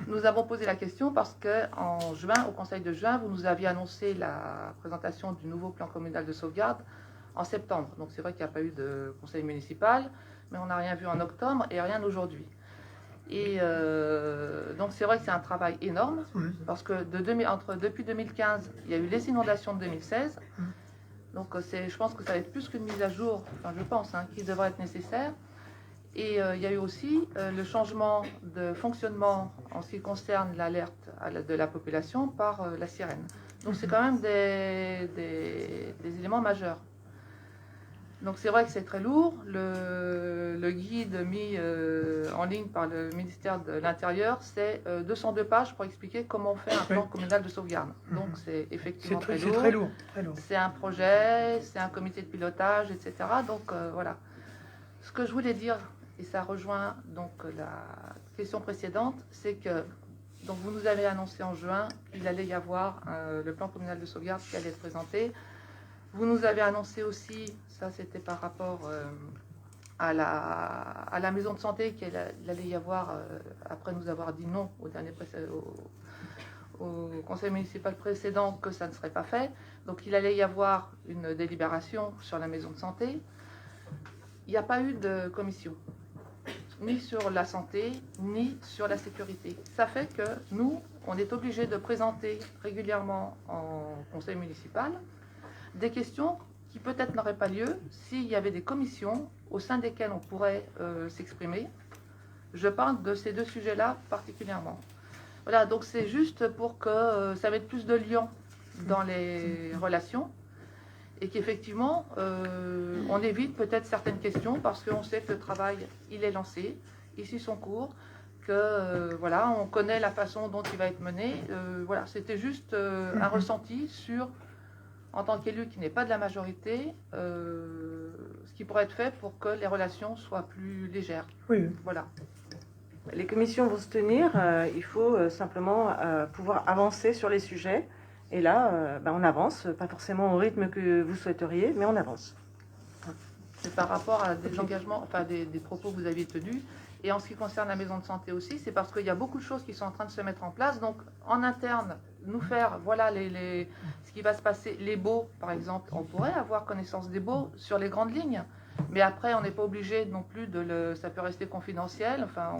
Nous avons posé la question parce qu'en juin, au conseil de juin, vous nous aviez annoncé la présentation du nouveau plan communal de sauvegarde en septembre. Donc c'est vrai qu'il n'y a pas eu de conseil municipal, mais on n'a rien vu en octobre et rien aujourd'hui. Et donc c'est vrai que c'est un travail énorme, parce que depuis 2015, il y a eu les inondations de 2016. Donc je pense que ça va être plus qu'une mise à jour, enfin je pense, qui devrait être nécessaire. Et il y a eu aussi le changement de fonctionnement en ce qui concerne l'alerte de la population par la sirène. Donc c'est quand même des éléments majeurs. Donc c'est vrai que c'est très lourd. Le guide mis en ligne par le ministère de l'Intérieur, c'est 202 pages pour expliquer comment on fait un plan communal de sauvegarde. Donc c'est effectivement très lourd. C'est très lourd. C'est un projet, c'est un comité de pilotage, etc. Donc voilà. Ce que je voulais dire, et ça rejoint donc la question précédente, c'est que donc vous nous avez annoncé en juin qu'il allait y avoir le plan communal de sauvegarde qui allait être présenté. Vous nous avez annoncé aussi, ça c'était par rapport à la maison de santé, qu'il allait y avoir, après nous avoir dit non au conseil municipal précédent, que ça ne serait pas fait. Donc il allait y avoir une délibération sur la maison de santé. Il n'y a pas eu de commission, ni sur la santé, ni sur la sécurité. Ça fait que nous, on est obligés de présenter régulièrement en conseil municipal des questions qui peut-être n'auraient pas lieu s'il y avait des commissions au sein desquelles on pourrait s'exprimer. Je parle de ces deux sujets-là particulièrement. Voilà, donc c'est juste pour que ça mette plus de liens dans les relations et qu'effectivement, on évite peut-être certaines questions parce qu'on sait que le travail, il est lancé, il suit son cours, que voilà, on connaît la façon dont il va être mené. Voilà, c'était juste un ressenti sur, en tant qu'élu qui n'est pas de la majorité, ce qui pourrait être fait pour que les relations soient plus légères. Oui. Voilà. Les commissions vont se tenir, il faut simplement pouvoir avancer sur les sujets Et là, on avance, pas forcément au rythme que vous souhaiteriez, mais on avance. C'est par rapport à des engagements, enfin des propos que vous aviez tenus. Et en ce qui concerne la maison de santé aussi, c'est parce qu'il y a beaucoup de choses qui sont en train de se mettre en place. Donc, en interne, nous faire, voilà, ce qui va se passer. Les baux, par exemple, on pourrait avoir connaissance des baux sur les grandes lignes. Mais après, on n'est pas obligé non plus ça peut rester confidentiel. Enfin,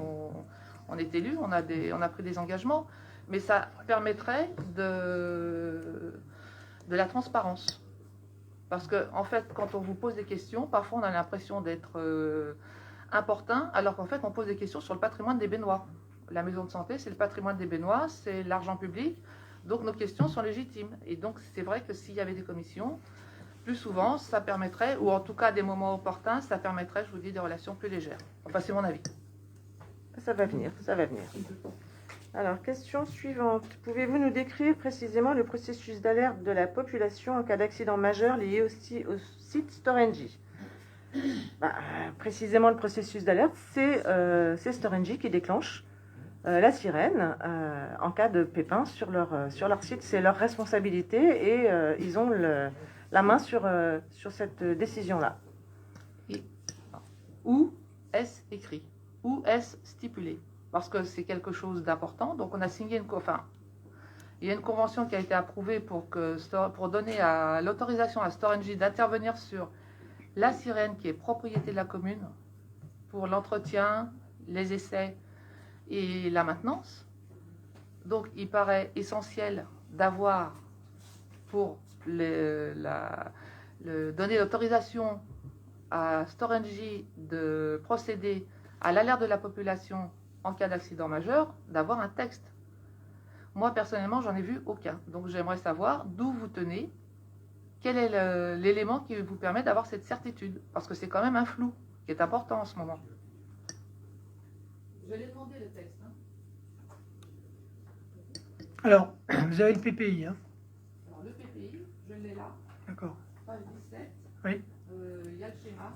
on est élu, on a pris des engagements. Mais ça permettrait de la transparence. Parce que, en fait, quand on vous pose des questions, parfois on a l'impression d'être importun, alors qu'en fait, on pose des questions sur le patrimoine des Bénois. La maison de santé, c'est le patrimoine des Bénois, c'est l'argent public, donc nos questions sont légitimes. Et donc, c'est vrai que s'il y avait des commissions, plus souvent, ça permettrait, ou en tout cas des moments opportuns, ça permettrait, je vous dis, des relations plus légères. Enfin, c'est mon avis. Ça va venir, ça va venir. Alors, question suivante. Pouvez-vous nous décrire précisément le processus d'alerte de la population en cas d'accident majeur lié au site Storengy? Précisément, le processus d'alerte, c'est Storengy qui déclenche la sirène en cas de pépin sur leur site. C'est leur responsabilité et ils ont la main sur cette décision-là. Où est-ce écrit? Où est-ce stipulé? Parce que c'est quelque chose d'important. Donc, on a signé il y a une convention qui a été approuvée pour donner l'autorisation à Storengy d'intervenir sur la sirène qui est propriété de la commune pour l'entretien, les essais et la maintenance. Donc, il paraît essentiel d'avoir pour donner l'autorisation à Storengy de procéder à l'alerte de la population en cas d'accident majeur, d'avoir un texte. Moi, personnellement, j'en ai vu aucun. Donc, j'aimerais savoir d'où vous tenez, quel est l'élément qui vous permet d'avoir cette certitude. Parce que c'est quand même un flou qui est important en ce moment. Je l'ai demandé le texte. Alors, vous avez le PPI. Hein. Alors, le PPI, je l'ai là. D'accord. Page 17. Oui. Il y a le schéma.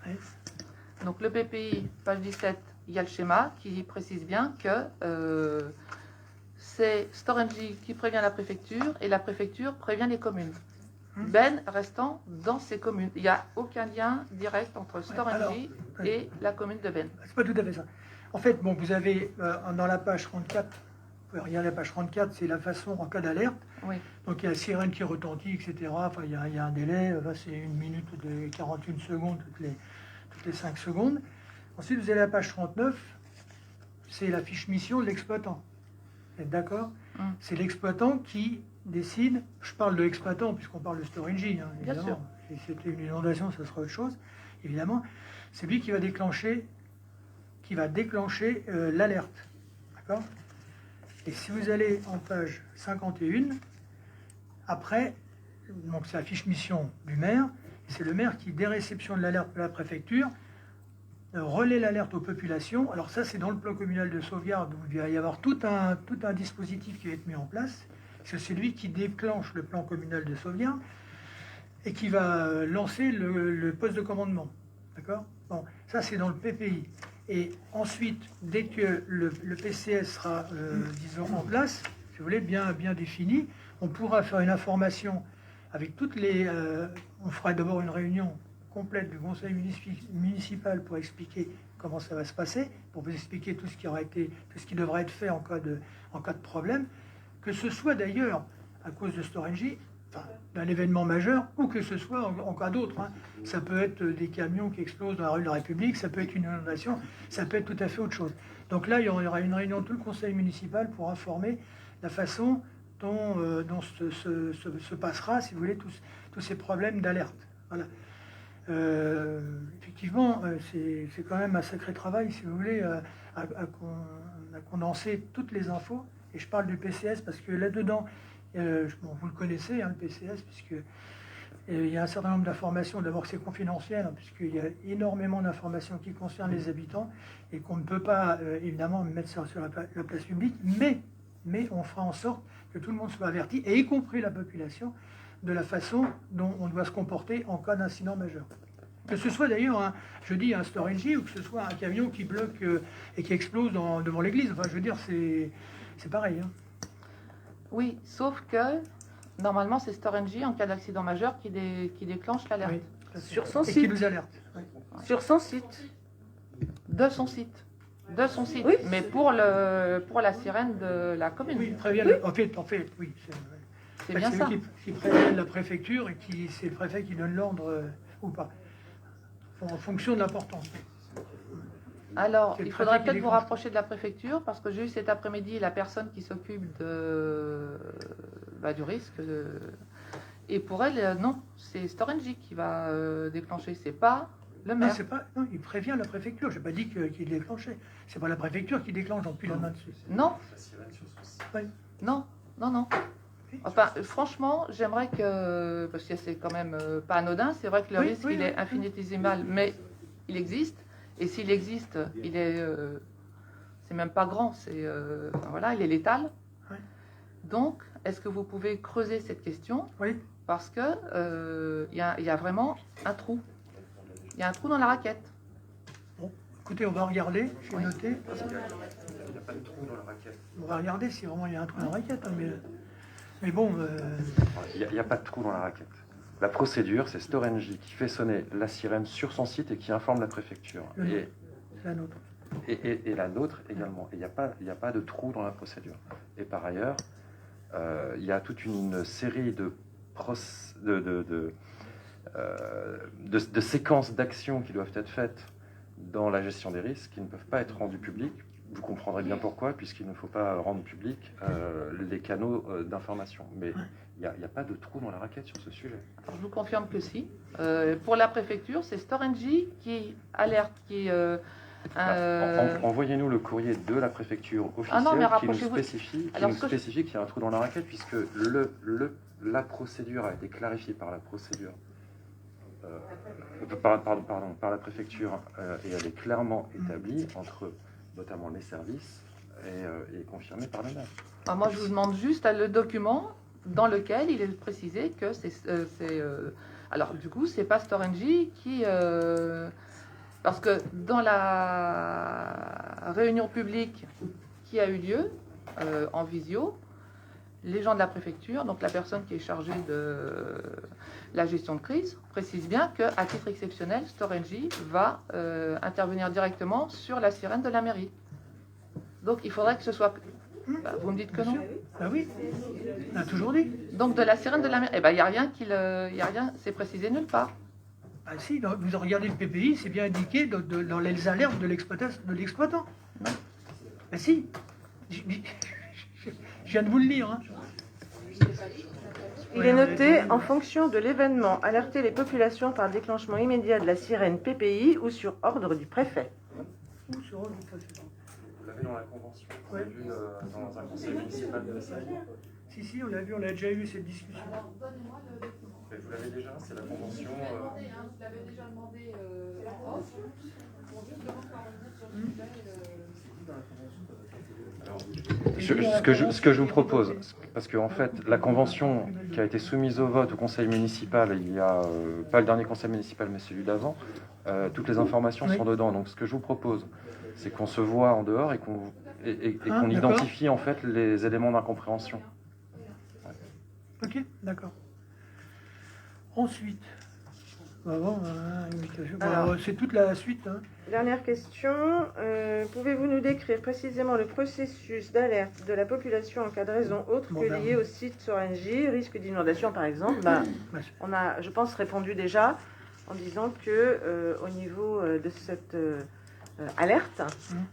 Oui. Donc, le PPI, page 17, il y a le schéma qui précise bien que c'est Storengy qui prévient la préfecture et la préfecture prévient les communes. Ben restant dans ces communes. Il n'y a aucun lien direct entre Storengy et la commune de Ben. C'est pas tout à fait ça. En fait, bon, vous avez dans la page 34, vous pouvez regarder la page 34, c'est la façon en cas d'alerte. Oui. Donc il y a la sirène qui retentit, etc. Enfin, il y a un délai, c'est 1 minute de 41 secondes toutes les 5 secondes. Ensuite, vous avez la page 39, c'est la fiche mission de l'exploitant. Vous êtes d'accord? C'est l'exploitant qui décide, je parle de l'exploitant puisqu'on parle de Storengy, évidemment. Bien sûr. Si c'était une inondation, ça serait autre chose, évidemment. C'est lui qui va déclencher l'alerte. D'accord? Et si vous allez en page 51, après, donc c'est la fiche mission du maire, c'est le maire qui, dès réception de l'alerte de la préfecture, relaie l'alerte aux populations. Alors ça, c'est dans le plan communal de sauvegarde où il va y avoir tout un dispositif qui va être mis en place. C'est lui qui déclenche le plan communal de sauvegarde et qui va lancer le poste de commandement. D'accord? Bon, ça, c'est dans le PPI. Et ensuite, dès que le PCS sera, disons, en place, si vous voulez, bien défini, on pourra faire une information avec toutes les... on fera d'abord une réunion complète du conseil municipal pour expliquer comment ça va se passer, pour vous expliquer tout ce qui devrait être fait en cas de problème, que ce soit d'ailleurs à cause de Storengy, enfin, d'un événement majeur, ou que ce soit en cas d'autre. Hein. Ça peut être des camions qui explosent dans la rue de la République, ça peut être une inondation, ça peut être tout à fait autre chose. Donc là, il y aura une réunion de tout le conseil municipal pour informer la façon dont se passera, si vous voulez, tous ces problèmes d'alerte. Voilà. Effectivement, c'est quand même un sacré travail, si vous voulez, à condenser toutes les infos. Et je parle du PCS parce que là-dedans, vous le connaissez, hein, le PCS, puisque il y a un certain nombre d'informations. D'abord, c'est confidentiel, hein, puisqu'il y a énormément d'informations qui concernent les habitants et qu'on ne peut pas, évidemment, mettre ça sur la place publique, mais on fera en sorte que tout le monde soit averti, et y compris la population, de la façon dont on doit se comporter en cas d'incident majeur. Que ce soit d'ailleurs, un Storengy, ou que ce soit un camion qui bloque et qui explose devant l'église. Enfin, je veux dire, c'est pareil. Hein. Oui, sauf que Normalement, c'est Storengy, en cas d'accident majeur, qui déclenche l'alerte. Oui, Sur son et qui site. nous alerte. Oui. Sur son site. De son site. De son site. Oui. Mais pour la sirène de la commune. Oui, il prévient. En fait, oui. C'est bien ça. eux qui préviennent la préfecture et c'est le préfet qui donne l'ordre ou pas, en fonction de l'importance. Alors, C'est le il faudrait préfet qui peut-être vous déclenche. rapprocher de la préfecture, parce que j'ai eu cet après-midi la personne qui s'occupe du risque. Et pour elle, non, c'est Storengy qui va déclencher, c'est pas le Non, maire. non, il prévient la préfecture. Je n'ai pas dit qu'il déclenchait. C'est pas la préfecture qui déclenche, donc plus la main dessus. Non, Oui. non, non, non. Enfin, franchement, j'aimerais que, parce que c'est quand même pas anodin, c'est vrai que le Oui, risque, oui, il oui. est infinitésimal, mais il existe. Et s'il existe, il est, c'est même pas grand, voilà, il est létal. Oui. Donc, est-ce que vous pouvez creuser cette question? Oui. Parce que il y a vraiment un trou. Il y a un trou dans la raquette. Bon, écoutez, on va regarder. J'ai Oui. noté. Il n'y a pas de trou dans la raquette. On va regarder si vraiment il y a un trou dans la raquette. Hein, mais bon. Il n'y a pas de trou dans la raquette. La procédure, c'est Storengy qui fait sonner la sirène sur son site et qui informe la préfecture. C'est la nôtre. Et la nôtre également. Et il n'y a pas de trou dans la procédure. Et par ailleurs, il y a toute une série de séquences d'actions qui doivent être faites dans la gestion des risques qui ne peuvent pas être rendues publiques. Vous comprendrez bien pourquoi, puisqu'il ne faut pas rendre publics les canaux d'information. Mais il n'y a pas de trou dans la raquette sur ce sujet. Alors, je vous confirme que si. Pour la préfecture, c'est Storengy qui alerte, Envoyez-nous le courrier de la préfecture officielle non, mais qui nous rapprochez-vous. spécifie qu'il y a un trou dans la raquette, puisque la procédure a été clarifiée par la procédure. Par la préfecture, et elle est clairement établie entre notamment les services et confirmée par le maire. Alors, moi, je vous demande juste le document dans lequel il est précisé que alors, du coup, c'est pas Storengy qui... parce que dans la réunion publique qui a eu lieu en visio, les gens de la préfecture, donc la personne qui est chargée de la gestion de crise, précise bien qu'à titre exceptionnel, Storengy va intervenir directement sur la sirène de la mairie. Donc il faudrait que ce soit... vous me dites que non? Ah oui, on a toujours dit. Donc de la sirène de la mairie, il n'y a rien c'est précisé nulle part. Ah si, vous regardez le PPI, c'est bien indiqué dans les alertes de l'exploitant. Ah si, je viens de vous le lire. Hein. Il est noté, en fonction de l'événement, alerter les populations par déclenchement immédiat de la sirène PPI ou sur ordre du préfet. Ou sur ordre du préfet. Vous l'avez dans la convention, vous Ouais. l'avez vu dans un conseil municipal de la salle. Si, on l'a vu, on a déjà eu cette discussion. Donnez-moi le document. Vous l'avez déjà, c'est la convention. Je l'avais déjà demandé en off. Bon, juste demande par revenir sur le sujet. Ce que je vous propose, parce que en fait, la convention qui a été soumise au vote au conseil municipal, il y a pas le dernier conseil municipal, mais celui d'avant, toutes les informations sont dedans. Donc, ce que je vous propose, c'est qu'on se voit en dehors et qu'on D'accord. identifie en fait les éléments d'incompréhension. Ok, d'accord. Ensuite, c'est toute la suite. Hein. Dernière question, pouvez-vous nous décrire précisément le processus d'alerte de la population en cas de raison autre que liée au site Storengy, risque d'inondation par exemple? On a, je pense, répondu déjà en disant que au niveau de cette alerte,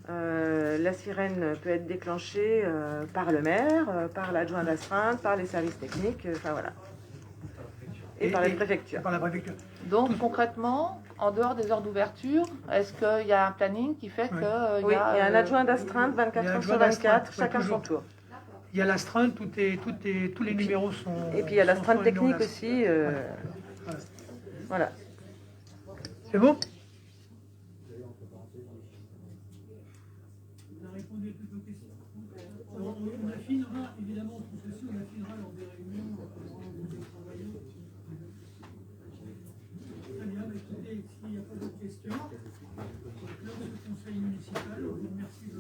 la sirène peut être déclenchée par le maire, par l'adjoint d'astreinte, par les services techniques, enfin voilà. Et par la préfecture. Par la préfecture. Donc concrètement, en dehors des heures d'ouverture, est-ce qu'il y a un planning qui fait que Oui, il y a un adjoint d'astreinte 24 heures sur 24, chacun son tour. Il y a l'astreinte, tous les numéros sont... Et puis il y a l'astreinte technique aussi. Voilà. C'est bon? On a répondu à toutes vos questions. On affinera, évidemment, tout ceci, on affinera lors des réunions. Très bien, écoutez, s'il n'y a pas d'autres questions, on clôt ce conseil municipal. Je vous remercie de